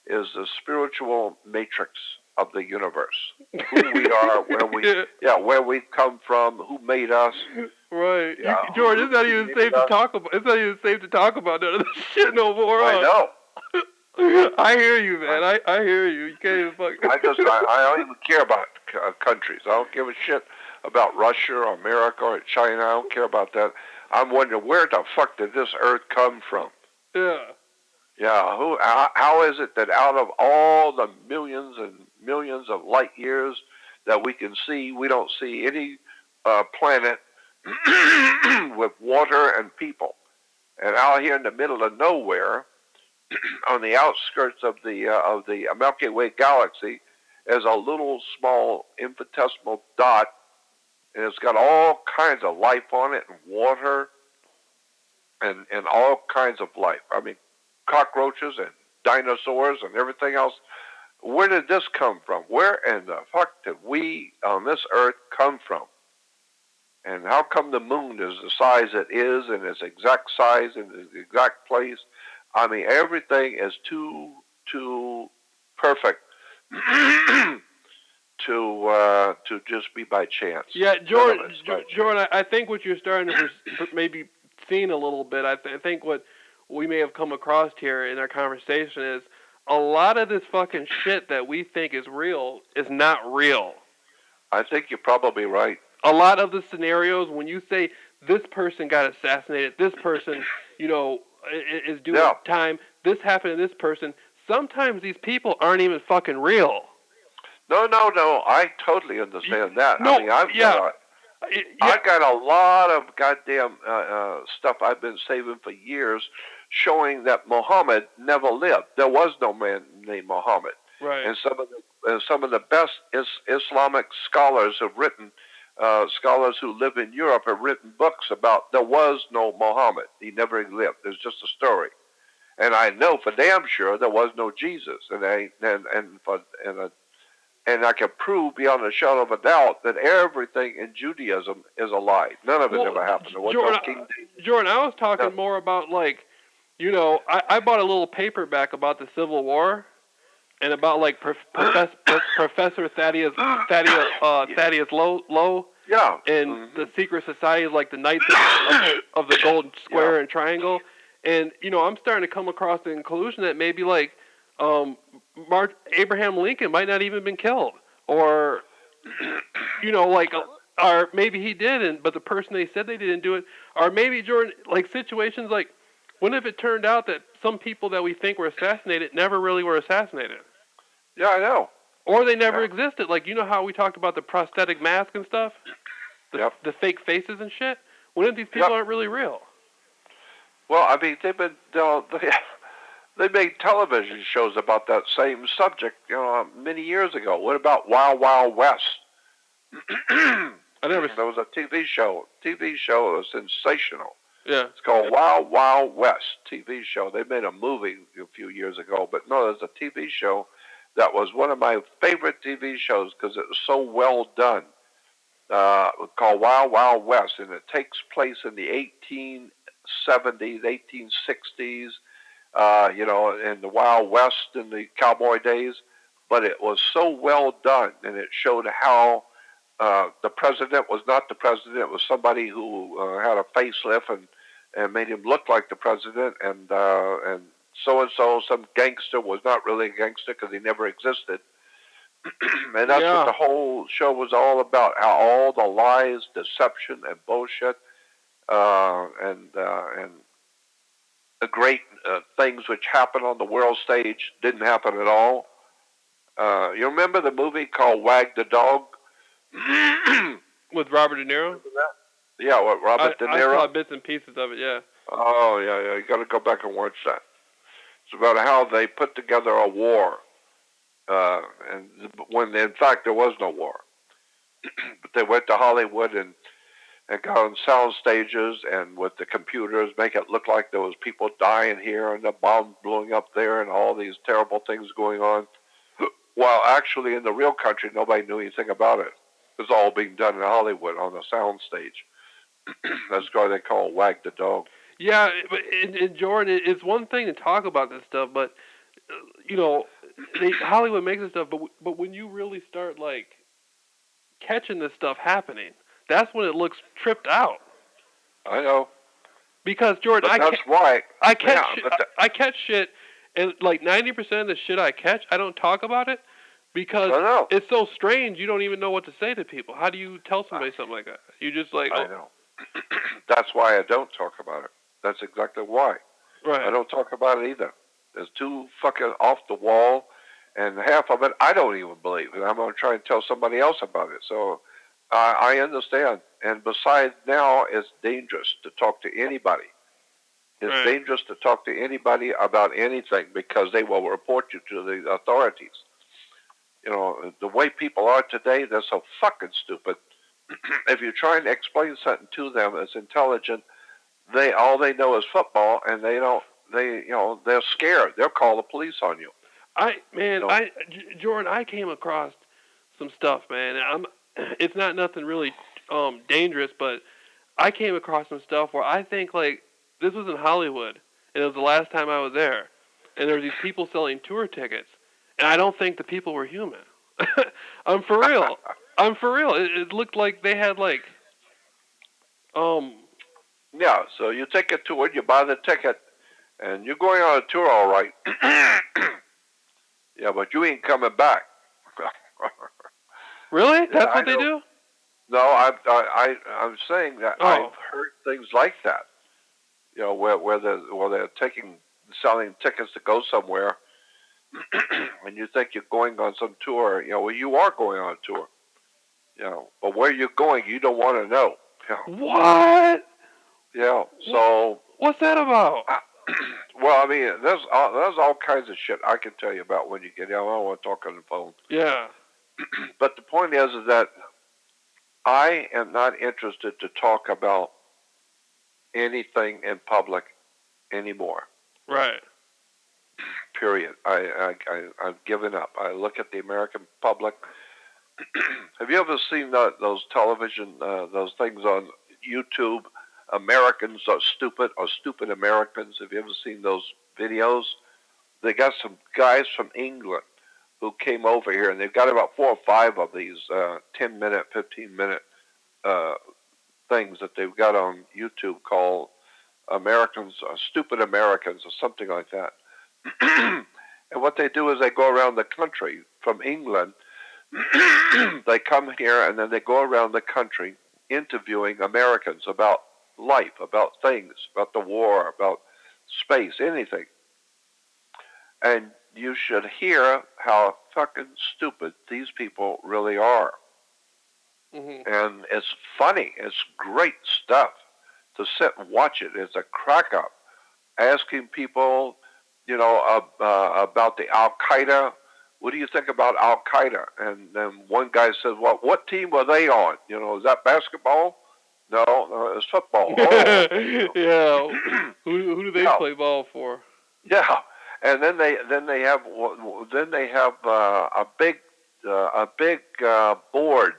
is the spiritual matrix of the universe. Who we are, where we've come from, who made us. Right. George, it's not even safe to talk about. It's not even safe to talk about none of this shit no more. I know. I hear you, man. I hear you. You can't even fuck. I don't even care about countries. I don't give a shit about Russia or America or China. I don't care about that. I'm wondering, where the fuck did this Earth come from? Yeah. Yeah. How is it that out of all the millions and millions of light years that we can see, we don't see any planet with water and people? And out here in the middle of nowhere, on the outskirts of the Milky Way galaxy, is a little small infinitesimal dot and it's got all kinds of life on it, and water, and all kinds of life. I mean, cockroaches and dinosaurs and everything else. Where did this come from? Where in the fuck did we on this earth come from? And how come the moon is the size it is, and its exact size and its exact place? I mean, everything is too perfect to just be by chance. Yeah, Jordan, I think what you're starting to maybe seeing a little bit. I think what we may have come across here in our conversation is a lot of this fucking shit that we think is real is not real. I think you're probably right. A lot of the scenarios when you say this person got assassinated, this person, is doing time, this happened to this person, sometimes these people aren't even fucking real. No, I totally understand that. No, I mean, I've got a lot of goddamn stuff I've been saving for years showing that Muhammad never lived. There was no man named Muhammad. Right. And some of the best Islamic scholars have written, scholars who live in Europe have written books about there was no Muhammad. He never lived. There's just a story. And I know for damn sure there was no Jesus. And I can prove beyond a shadow of a doubt that everything in Judaism is a lie. None of it ever happened. There was no King David. Jordan, I was talking more about I bought a little paperback about the Civil War, and about Professor Thaddeus Lowe. Yeah. And the secret societies like the Knights of the Golden Square and Triangle, and I'm starting to come across the conclusion that maybe Abraham Lincoln might not even been killed, or or maybe he did, but the person they said they didn't do it, or maybe Jordan, situations like, what if it turned out that some people that we think were assassinated never really were assassinated? Yeah, I know. Or they never existed. How we talked about the prosthetic mask and stuff, the fake faces and shit. What if these people aren't really real? Well, I mean, they made television shows about that same subject, many years ago. What about Wild Wild West? There was a TV show. TV show was sensational. Yeah. It's called Wild Wild West TV show. They made a movie a few years ago, but no, there's a TV show that was one of my favorite TV shows because it was so well done. Called Wild Wild West, and it takes place in the 1870s, 1860s. In the Wild West in the cowboy days, but it was so well done, and it showed how the president was not the president. It was somebody who had a facelift and made him look like the president, and so some gangster was not really a gangster because he never existed. And that's what the whole show was all about, how all the lies, deception, and bullshit, and the great things which happen on the world stage didn't happen at all. You remember the movie called Wag the Dog? With Robert De Niro? Yeah, with Robert De Niro. I saw bits and pieces of it, yeah. Oh, yeah. You got to go back and watch that. It's about how they put together a war, and when in fact there was no war. But they went to Hollywood and got on sound stages and with the computers make it look like there was people dying here and the bombs blowing up there and all these terrible things going on. While actually in the real country, nobody knew anything about it. It was all being done in Hollywood on a sound stage. That's why they call it Wag the Dog. Yeah, but in Jordan, it's one thing to talk about this stuff, but, Hollywood makes this stuff, but when you really start, catching this stuff happening, that's when it looks tripped out. I know. Because Jordan, but I catch shit, and 90% of the shit I catch, I don't talk about it because it's so strange. You don't even know what to say to people. How do you tell somebody something like that? You just I know. That's why I don't talk about it. That's exactly why. Right. I don't talk about it either. It's too fucking off the wall, and half of it I don't even believe, and I'm going to try and tell somebody else about it. So. I understand. And besides, now it's dangerous to talk to anybody. It's dangerous to talk to anybody about anything because they will report you to the authorities. The way people are today, they're so fucking stupid. if you try and explain something to them as intelligent, all they know is football, and they're scared. They'll call the police on you. Jordan, I came across some stuff, man. It's not nothing really dangerous, but I came across some stuff where I think like this was in Hollywood, and it was the last time I was there, and there were these people selling tour tickets, and I don't think the people were human. I'm for real. I'm for real. It looked like they had like Yeah, so you take a tour, you buy the ticket, and you're going on a tour, all right. Yeah, but you ain't coming back. Really? That's what they do? No, I'm saying that I've heard things like that. You know, where they're selling tickets to go somewhere, and you think you're going on some tour. You know, well, you are going on a tour. You know, but where you're going, you don't want to know. You know. What? Yeah. So. What's that about? Well, I mean, there's all kinds of shit I can tell you about when you get out. I don't want to talk on the phone. Yeah. But the point is that I am not interested to talk about anything in public anymore. Right. Period. I've given up. I look at the American public. Have you ever seen those television, those things on YouTube? Americans are stupid, or stupid Americans. Have you ever seen those videos? They got some guys from England who came over here, and they've got about 4 or 5 of these 10-minute, 15-minute things that they've got on YouTube called Americans, Stupid Americans, or something like that. And what they do is they go around the country from England. They come here, and then they go around the country interviewing Americans about life, about things, about the war, about space, anything. And you should hear how fucking stupid these people really are. Mm-hmm. And it's funny. It's great stuff to sit and watch it. It's a crack up. Asking people, you know, about the Al Qaeda. What do you think about Al Qaeda? And then one guy says, "Well, what team were they on? You know, is that basketball?" No, it's football. Yeah. Who do they play ball for? Yeah, and then they have a big board,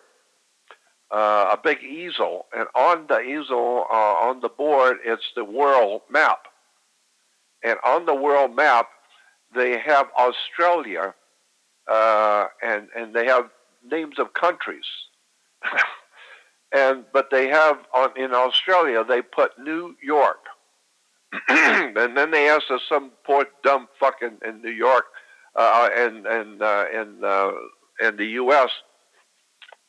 a big easel, and on the easel on the board it's the world map, and on the world map they have Australia, and they have names of countries. But they have in Australia they put New York, and then they asked us some poor dumb fucking in New York, and the U.S.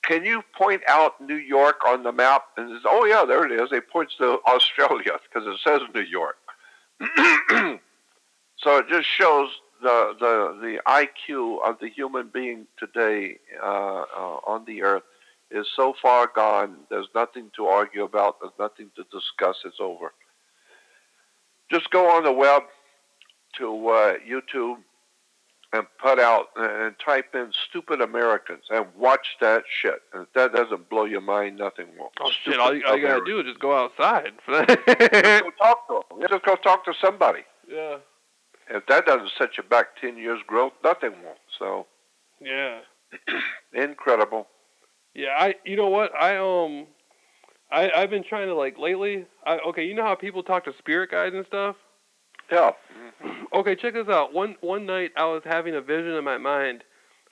Can you point out New York on the map? And says, oh yeah, there it is. They points to Australia because it says New York. So it just shows the IQ of the human being today on the earth is so far gone. There's nothing to argue about. There's nothing to discuss. It's over. Just go on the web to YouTube and put out and type in "stupid Americans" and watch that shit. And if that doesn't blow your mind, nothing will. Oh shit! All you gotta do is just go outside for that. Just go talk to them. Just go talk to somebody. Yeah. If that doesn't set you back 10 years growth, nothing will. So. Yeah. Incredible. Yeah, you know what? I've been trying to like lately. Okay, you know how people talk to spirit guides and stuff? Yeah. Okay, check this out. One night I was having a vision in my mind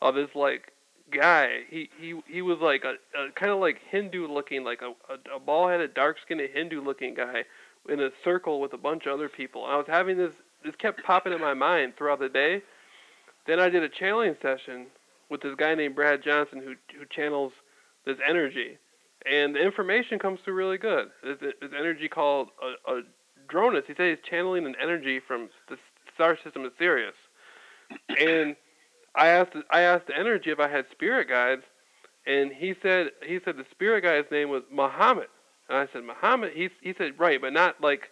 of this like guy. He was like a kind of like Hindu looking, like a bald-headed, dark-skinned Hindu looking guy in a circle with a bunch of other people. And I was having this kept popping in my mind throughout the day. Then I did a channeling session with this guy named Brad Johnson who channels this energy, and the information comes through really good. This energy called a Dronus. He said he's channeling an energy from the star system of Sirius. And I asked the energy if I had spirit guides, and he said the spirit guide's name was Muhammad. And I said, Muhammad? He said, right, but not like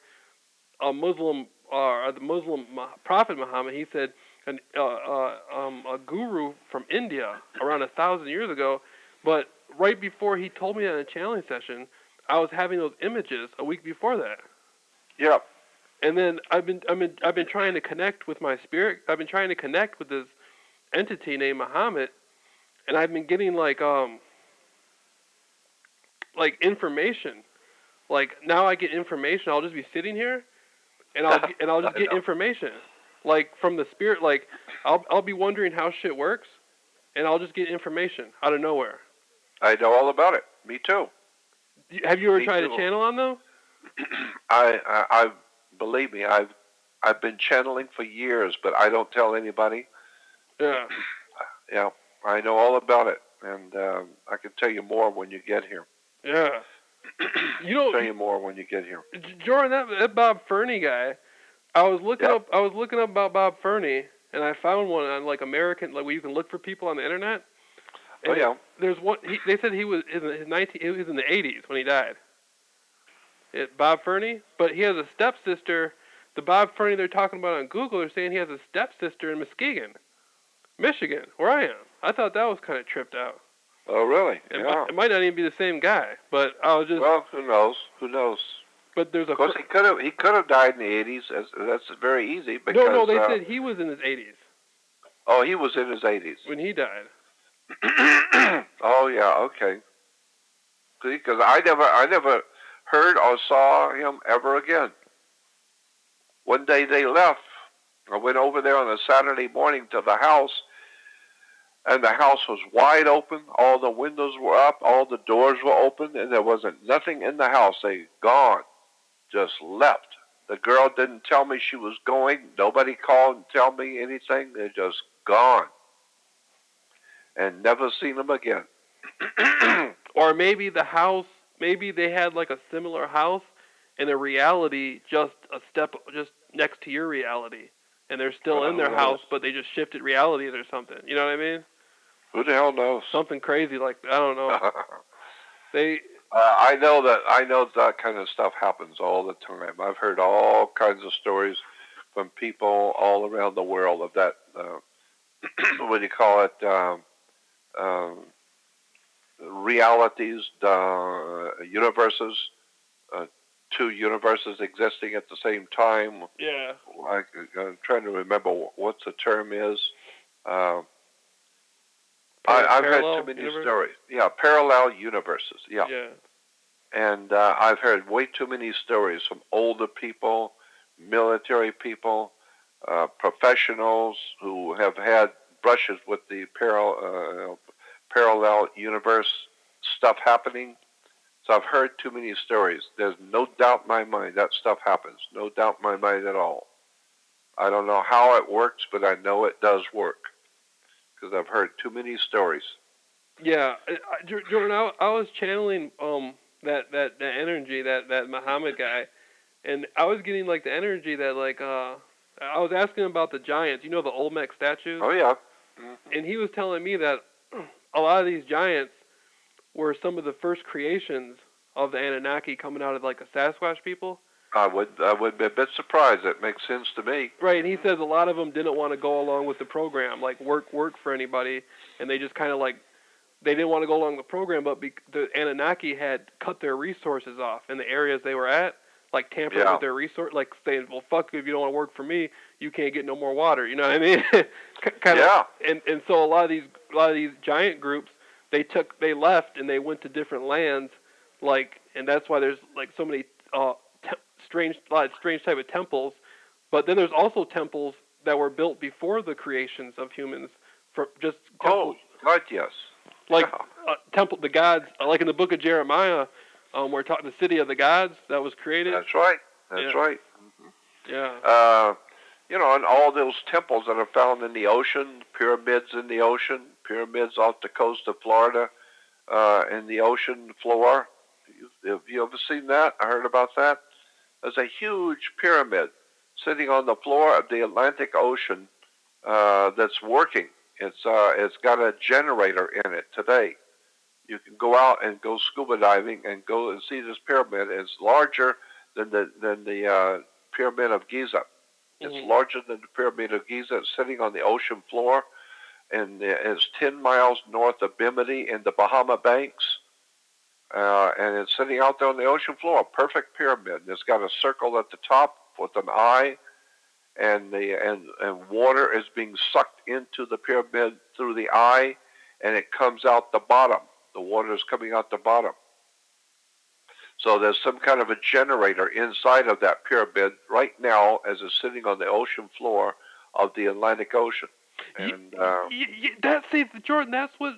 a Muslim or the Muslim prophet Muhammad. He said a guru from India around 1,000 years ago. But right before he told me that in a channeling session, I was having those images a week before that. Yep. And then I've been trying to connect with my spirit. I've been trying to connect with this entity named Muhammad, and I've been getting like information. Like now I get information. I'll just be sitting here, and I'll just get information, like from the spirit. Like I'll be wondering how shit works, and I'll just get information out of nowhere. I know all about it. Me too. Have you ever tried to channel on though? I believe me, I've been channeling for years, but I don't tell anybody. Yeah. Yeah, I know all about it, and I can tell you more when you get here. Yeah. You know. Tell you more when you get here. Jordan, that Bob Fernie guy. I was looking up about Bob Fernie, and I found one on like American, like where you can look for people on the internet. And there's one. They said he was in his He was in the 80s when he died. Bob Fernie, but he has a stepsister. The Bob Fernie they're talking about on Google, they're saying he has a stepsister in Muskegon, Michigan, where I am. I thought that was kind of tripped out. Oh, really? It might not even be the same guy, but I was just. Well, who knows? Who knows? But there's a. Of course, he could have died in the 80s. That's very easy. Because, no, they said he was in his 80s. Oh, he was in his 80s when he died. Oh yeah, okay. Because I never heard or saw him ever again. One day they left. I went over there on a Saturday morning to the house, and the house was wide open. All the windows were up, all the doors were open, and there wasn't nothing in the house. They gone, just left. The girl didn't tell me she was going. Nobody called and tell me anything. They're just gone. And never seen them again. Or maybe the house, maybe they had like a similar house, and a reality just next to your reality, and they're still in their house, but they just shifted realities or something. You know what I mean? Who the hell knows? Something crazy like I don't know. I know that kind of stuff happens all the time. I've heard all kinds of stories from people all around the world of that. What do you call it? Realities, universes, two universes existing at the same time. Yeah. I'm trying to remember what the term is. I've heard too many stories. Yeah, parallel universes. Yeah. Yeah. And I've heard way too many stories from older people, military people, professionals who have had brushes with the parallel universe stuff happening. So I've heard too many stories. There's no doubt in my mind that stuff happens. No doubt in my mind at all. I don't know how it works, but I know it does work because I've heard too many stories. Yeah, Jordan, I was channeling that energy, that Muhammad guy, and I was getting like the energy that like I was asking about the giants. You know the Olmec statues? Oh yeah. Mm-hmm. And he was telling me that a lot of these giants were some of the first creations of the Anunnaki coming out of like the Sasquatch people. I would be a bit surprised. It makes sense to me. Right, and he says a lot of them didn't want to go along with the program, like work for anybody, and they just kind of like they didn't want to go along with the program, but the Anunnaki had cut their resources off in the areas they were at, like tampering with their resource, like saying, well, fuck you, if you don't want to work for me, you can't get no more water. You know what I mean? kind of. And so a lot of these giant groups, they left and they went to different lands, like, and that's why there's like so many strange type of temples. But then there's also temples that were built before the creations of humans, for just temples. Oh, God, yes. Like temple, the gods, like in the book of Jeremiah, we're talking the city of the gods that was created. That's right. That's right. Mm-hmm. Yeah. And all those temples that are found in the ocean, pyramids in the ocean, pyramids off the coast of Florida, in the ocean floor. Have you ever seen that? I heard about that. There's a huge pyramid sitting on the floor of the Atlantic Ocean that's working. It's got a generator in it today. You can go out and go scuba diving and go and see this pyramid. It's larger than the Pyramid of Giza. It's larger than the Pyramid of Giza. It's sitting on the ocean floor. and it's 10 miles north of Bimini in the Bahama Banks. And it's sitting out there on the ocean floor, a perfect pyramid. And it's got a circle at the top with an eye, and water is being sucked into the pyramid through the eye, and it comes out the bottom. The water is coming out the bottom. So there's some kind of a generator inside of that pyramid right now as it's sitting on the ocean floor of the Atlantic Ocean. And Jordan, that's what.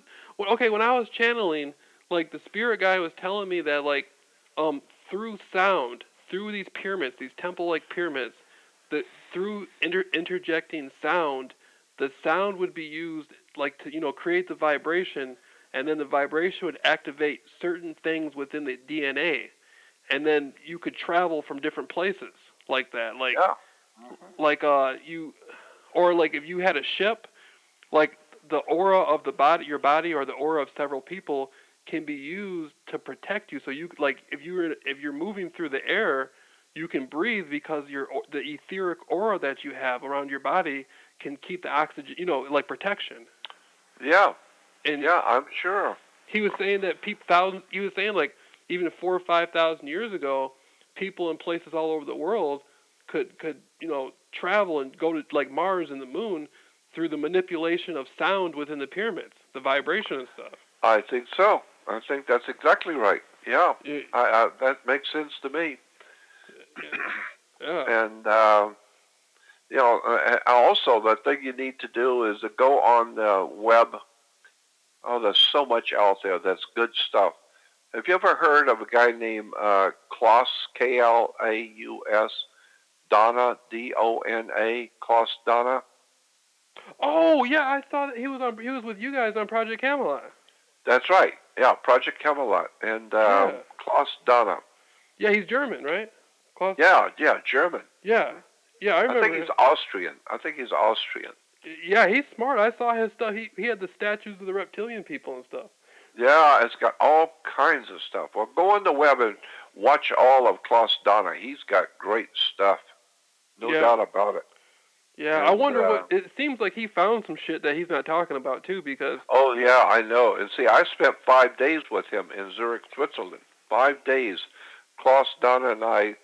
Okay, when I was channeling, like the spirit guy was telling me that like, through sound, through these pyramids, these temple-like pyramids, that through interjecting sound, the sound would be used like to create the vibration, and then the vibration would activate certain things within the DNA, and then you could travel from different places like that, like like or like if you had a ship, like the aura of the body, your body, or the aura of several people can be used to protect you. So you like if you're moving through the air, you can breathe because the etheric aura that you have around your body can keep the oxygen, like protection. Yeah. And yeah, I'm sure. He was saying that he was saying like even 4,000 or 5,000 years ago, people in places all over the world could travel and go to like Mars and the moon through the manipulation of sound within the pyramids, the vibration and stuff. I think so. I think that's exactly right. Yeah, that makes sense to me. Yeah. And also the thing you need to do is to go on the web. Oh, there's so much out there that's good stuff. Have you ever heard of a guy named Klaus, Klaus, Donna, Dona, Klaus Donna? Oh yeah, I thought he was with you guys on Project Camelot. That's right. Yeah, Project Camelot and Klaus Donna. Yeah, he's German, right? Klaus? Yeah, German. Yeah, I remember. I think he's Austrian. Yeah, he's smart. I saw his stuff. He had the statues of the reptilian people and stuff. Yeah, it's got all kinds of stuff. Well, go on the web and watch all of Klaus Donna. He's got great stuff. No doubt about it. Yeah, and I wonder what... It seems like he found some shit that he's not talking about, too, because... Oh, yeah, I know. And see, I spent 5 days with him in Zurich, Switzerland. 5 days. Klaus Donna and I,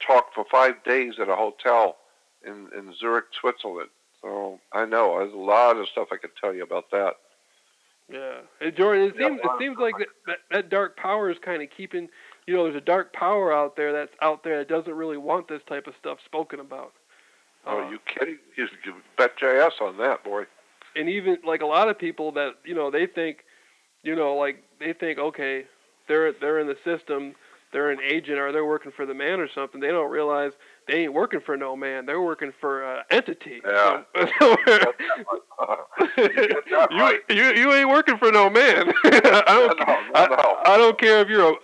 talked for 5 days at a hotel in Zurich, Switzerland. So I know. There's a lot of stuff I could tell you about that. Yeah. Hey, Jordan, it seems like that dark power is kind of keeping... there's a dark power out there that doesn't really want this type of stuff spoken about. Oh, are you kidding? You bet your ass on that, boy. And even, like, a lot of people that, they think, okay, they're in the system, they're an agent, or they're working for the man or something. They don't realize they ain't working for no man. They're working for an entity. Yeah. You ain't working for no man. I don't care if you're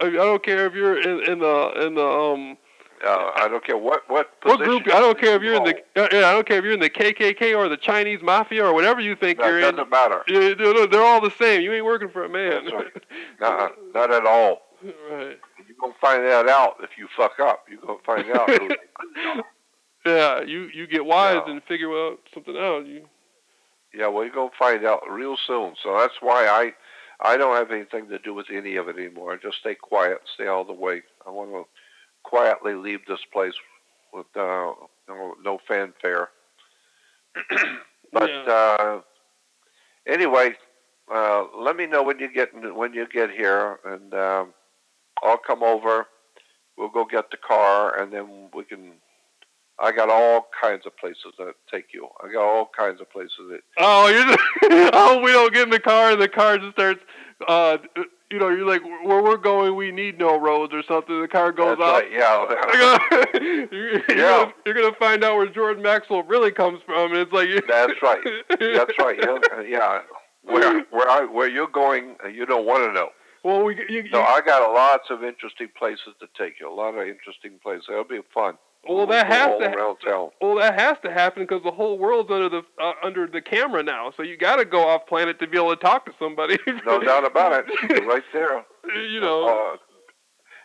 in the I don't care what position. What group? I don't care if you're in the. I don't care if you're in the KKK or the Chinese Mafia or whatever you think you're in. That doesn't matter. They're all the same. You ain't working for a man. That's right. Not at all. Right. You're gonna find that out if you fuck up. You're gonna find out. Yeah, you get wise and figure out something out. Yeah, well, you're gonna find out real soon. So that's why I don't have anything to do with any of it anymore. I just stay quiet, stay out of the way. I want to quietly leave this place with no fanfare. But anyway, let me know when you get here, and I'll come over. We'll go get the car, and then we can. I got all kinds of places that take you. I got all kinds of places that. Oh, we don't get in the car, and the car just starts. You're like, where we're going, we need no roads or something. The car goes off. Right, yeah. You're gonna find out where Jordan Maxwell really comes from. And it's like. That's right. That's right. Yeah. Where you're going, you don't want to know. Well, I got lots of interesting places to take you. A lot of interesting places. It'll be fun. Well, that has to happen because the whole world's under the camera now. So you got to go off planet to be able to talk to somebody. No doubt about it. You're right there.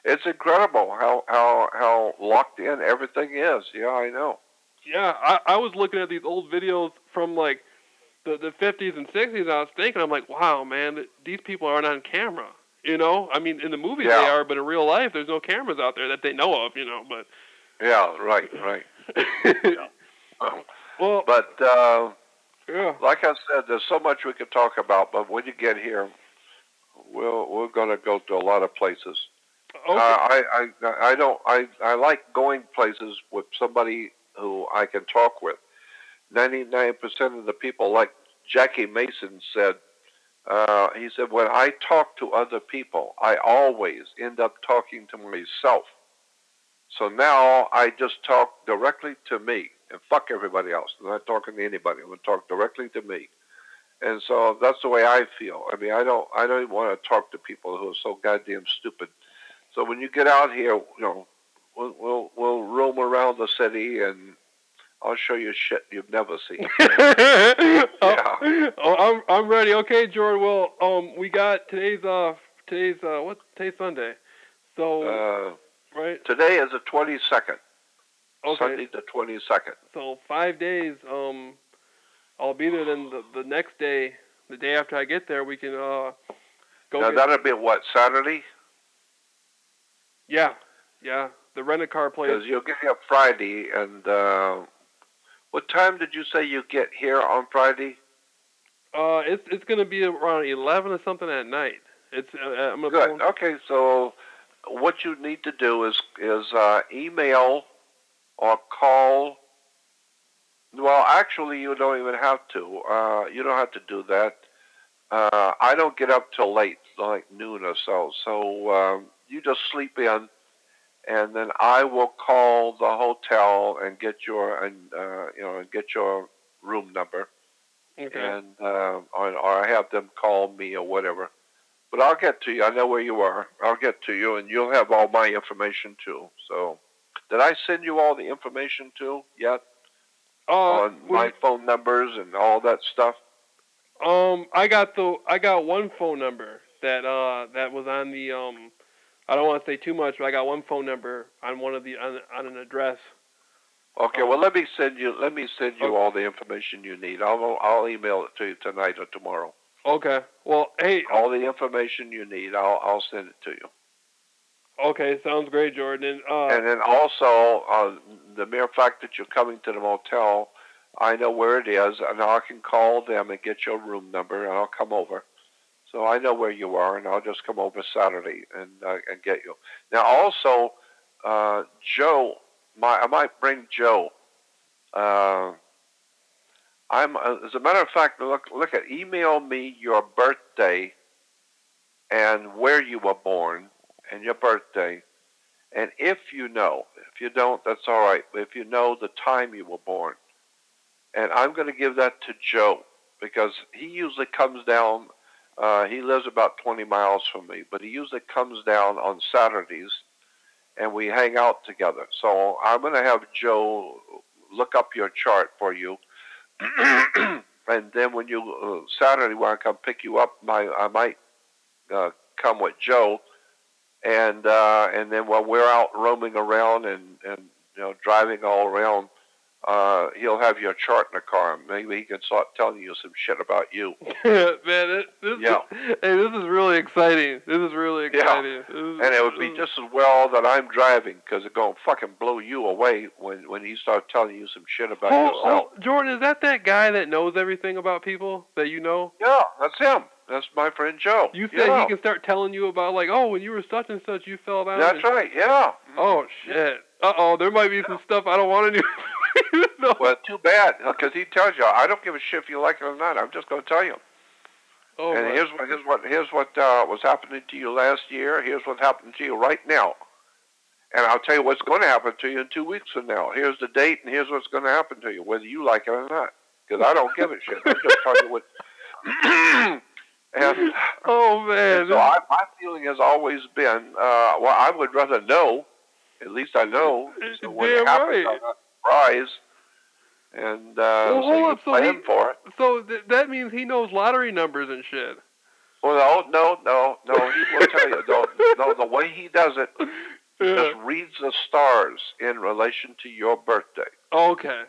It's incredible how locked in everything is. Yeah, I know. Yeah, I was looking at these old videos from like the 50s and 60s, I was thinking, I'm like, wow, man, these people aren't on camera. You know, I mean, in the movies they are, but in real life, there's no cameras out there that they know of. You know, but yeah, right. Yeah. Well, but yeah. like I said, there's so much we could talk about. But when you get here, we're going to go to a lot of places. Okay. I like going places with somebody who I can talk with. 99% of the people, like Jackie Mason said, he said, when I talk to other people, I always end up talking to myself. So now I just talk directly to me and fuck everybody else. I'm not talking to anybody. I'm going to talk directly to me. And so that's the way I feel. I mean, I don't even want to talk to people who are so goddamn stupid. So when you get out here, we'll roam around the city and I'll show you shit you've never seen. Yeah. I'm ready. Okay, Jordan. Well, we got today's Sunday. So right. Today is the 22nd. Okay. Sunday the 22nd. So 5 days. I'll be there. Then the next day, the day after I get there, we can go. Now that'll be what, Saturday? Yeah. The rent-a-car place. Because you'll get here Friday, and what time did you say you get here on Friday? It's gonna be around 11 or something at night. I'm gonna Good. Okay, so what you need to do is email or call. Well, actually, you don't even have to. You don't have to do that. I don't get up till late, like noon or so. So you just sleep in, and then I will call the hotel and get your room number. Okay. And or I have them call me or whatever. But I'll get to you. I know where you are. I'll get to you, and you'll have all my information too. So, did I send you all the information too yet? On my phone numbers and all that stuff. I got one phone number that was on the I don't want to say too much, but I got one phone number on one of the on an address. Okay, well let me send you all the information you need. I'll email it to you tonight or tomorrow. Okay. Well, hey. All the information you need, I'll send it to you. Okay, sounds great, Jordan. And then also, the mere fact that you're coming to the motel, I know where it is, and I can call them and get your room number, and I'll come over. So I know where you are, and I'll just come over Saturday and get you. Now, also, Joe, I might bring Joe. As a matter of fact, look at email me your birthday and where you were born and your birthday. And if you don't, that's all right. But if you know the time you were born, and I'm going to give that to Joe because he usually comes down. He lives about 20 miles from me, but he usually comes down on Saturdays, and we hang out together. So I'm going to have Joe look up your chart for you, and then when you Saturday when I come pick you up, I might come with Joe. And then while we're out roaming around and driving all around, he'll have your chart in the car. Maybe he can start telling you some shit about you. Man, this is really exciting. This is really exciting. Yeah. And it would be just as well that I'm driving because it's going to fucking blow you away when he starts telling you some shit about yourself. Jordan, is that guy that knows everything about people that you know? Yeah, that's him. That's my friend Joe. You said he can start telling you about, like, when you were such and such, you fell down. That's right, yeah. Oh, shit. Uh-oh, there might be some stuff I don't want to know. Well, too bad, because he tells you, I don't give a shit if you like it or not. I'm just going to tell you. Oh, and here's what was happening to you last year. Here's what's happening to you right now. And I'll tell you what's going to happen to you in 2 weeks from now. Here's the date, and here's what's going to happen to you, whether you like it or not. Because I don't give a shit. I'm just telling you what... And, oh, man. And so my feeling has always been, I would rather know. At least I know. So when it happens, I'm not surprised. And so you plan for it. So that means he knows lottery numbers and shit. Well, no. He will tell you. No, the way he does it, he just reads the stars in relation to your birthday. Okay.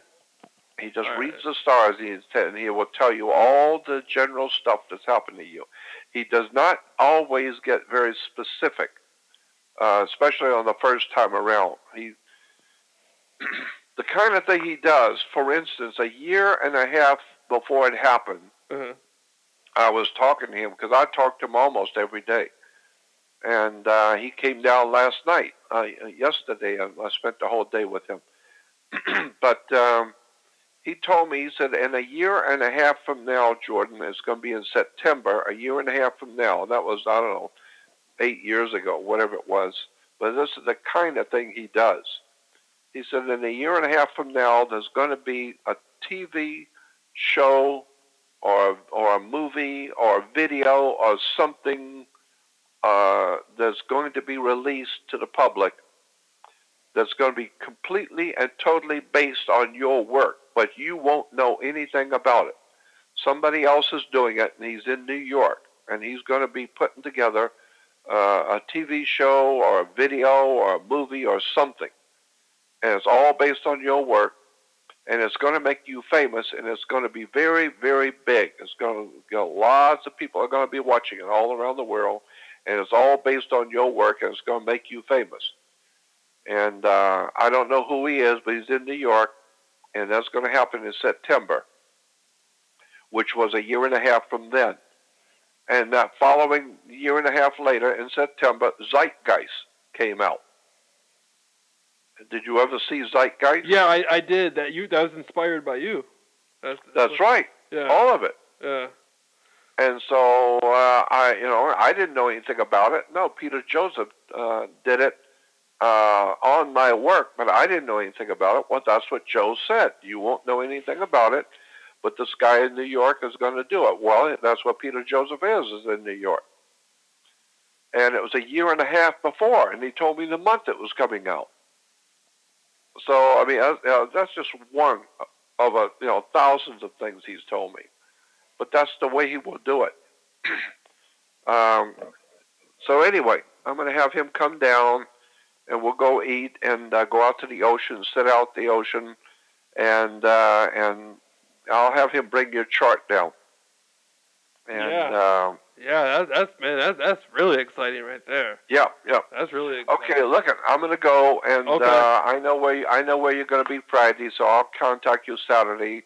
He just All reads right. the stars, and he will tell you all the general stuff that's happened to you. He does not always get very specific, especially on the first time around. The kind of thing he does, for instance, a year and a half before it happened, I was talking to him because I talk to him almost every day. And he came down last night, yesterday. I spent the whole day with him. But he told me, he said, in a year and a half from now, Jordan, it's going to be in September, a year and a half from now. And that was, I don't know, 8 years ago, whatever it was. But this is the kind of thing he does. He said, in a year and a half from now, there's going to be a TV show or a movie or a video or something that's going to be released to the public that's going to be completely and totally based on your work, but you won't know anything about it. Somebody else is doing it, and he's in New York, and he's going to be putting together a TV show or a video or a movie or something, and it's all based on your work, and it's going to make you famous, and it's going to be very, very big. It's going to, lots of people are going to be watching it all around the world, and it's all based on your work, and it's going to make you famous. And I don't know who he is, but he's in New York, and that's going to happen in September, which was a year and a half from then. And that following year and a half later, in September, Zeitgeist came out. Did you ever see Zeitgeist? Yeah, I did. That was inspired by you. That's right. Yeah. All of it. Yeah. And so I didn't know anything about it. No, Peter Joseph did it on my work, but I didn't know anything about it. Well, that's what Joe said. You won't know anything about it, but this guy in New York is going to do it. Well, that's what Peter Joseph is in New York. And it was a year and a half before, and he told me the month it was coming out. So, I mean, that's just one of thousands of things he's told me. But that's the way he will do it. So anyway, I'm going to have him come down, and we'll go eat and go out to the ocean, sit out the ocean, and I'll have him bring your chart down. And that's really exciting right there. Yeah. That's really exciting. Okay, look, I'm going to go, and okay. I know where you're going to be Friday, so I'll contact you Saturday.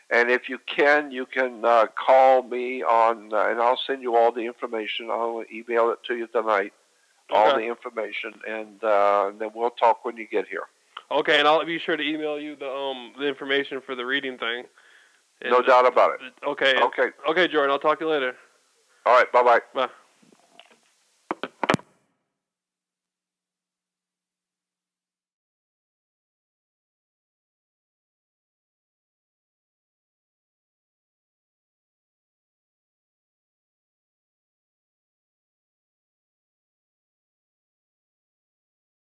And if you can call me on, and I'll send you all the information. I'll email it to you tonight, all the information, and then we'll talk when you get here. Okay, and I'll be sure to email you the information for the reading thing. And no doubt about it. Okay. Okay, Jordan, I'll talk to you later. All right, bye-bye. Bye.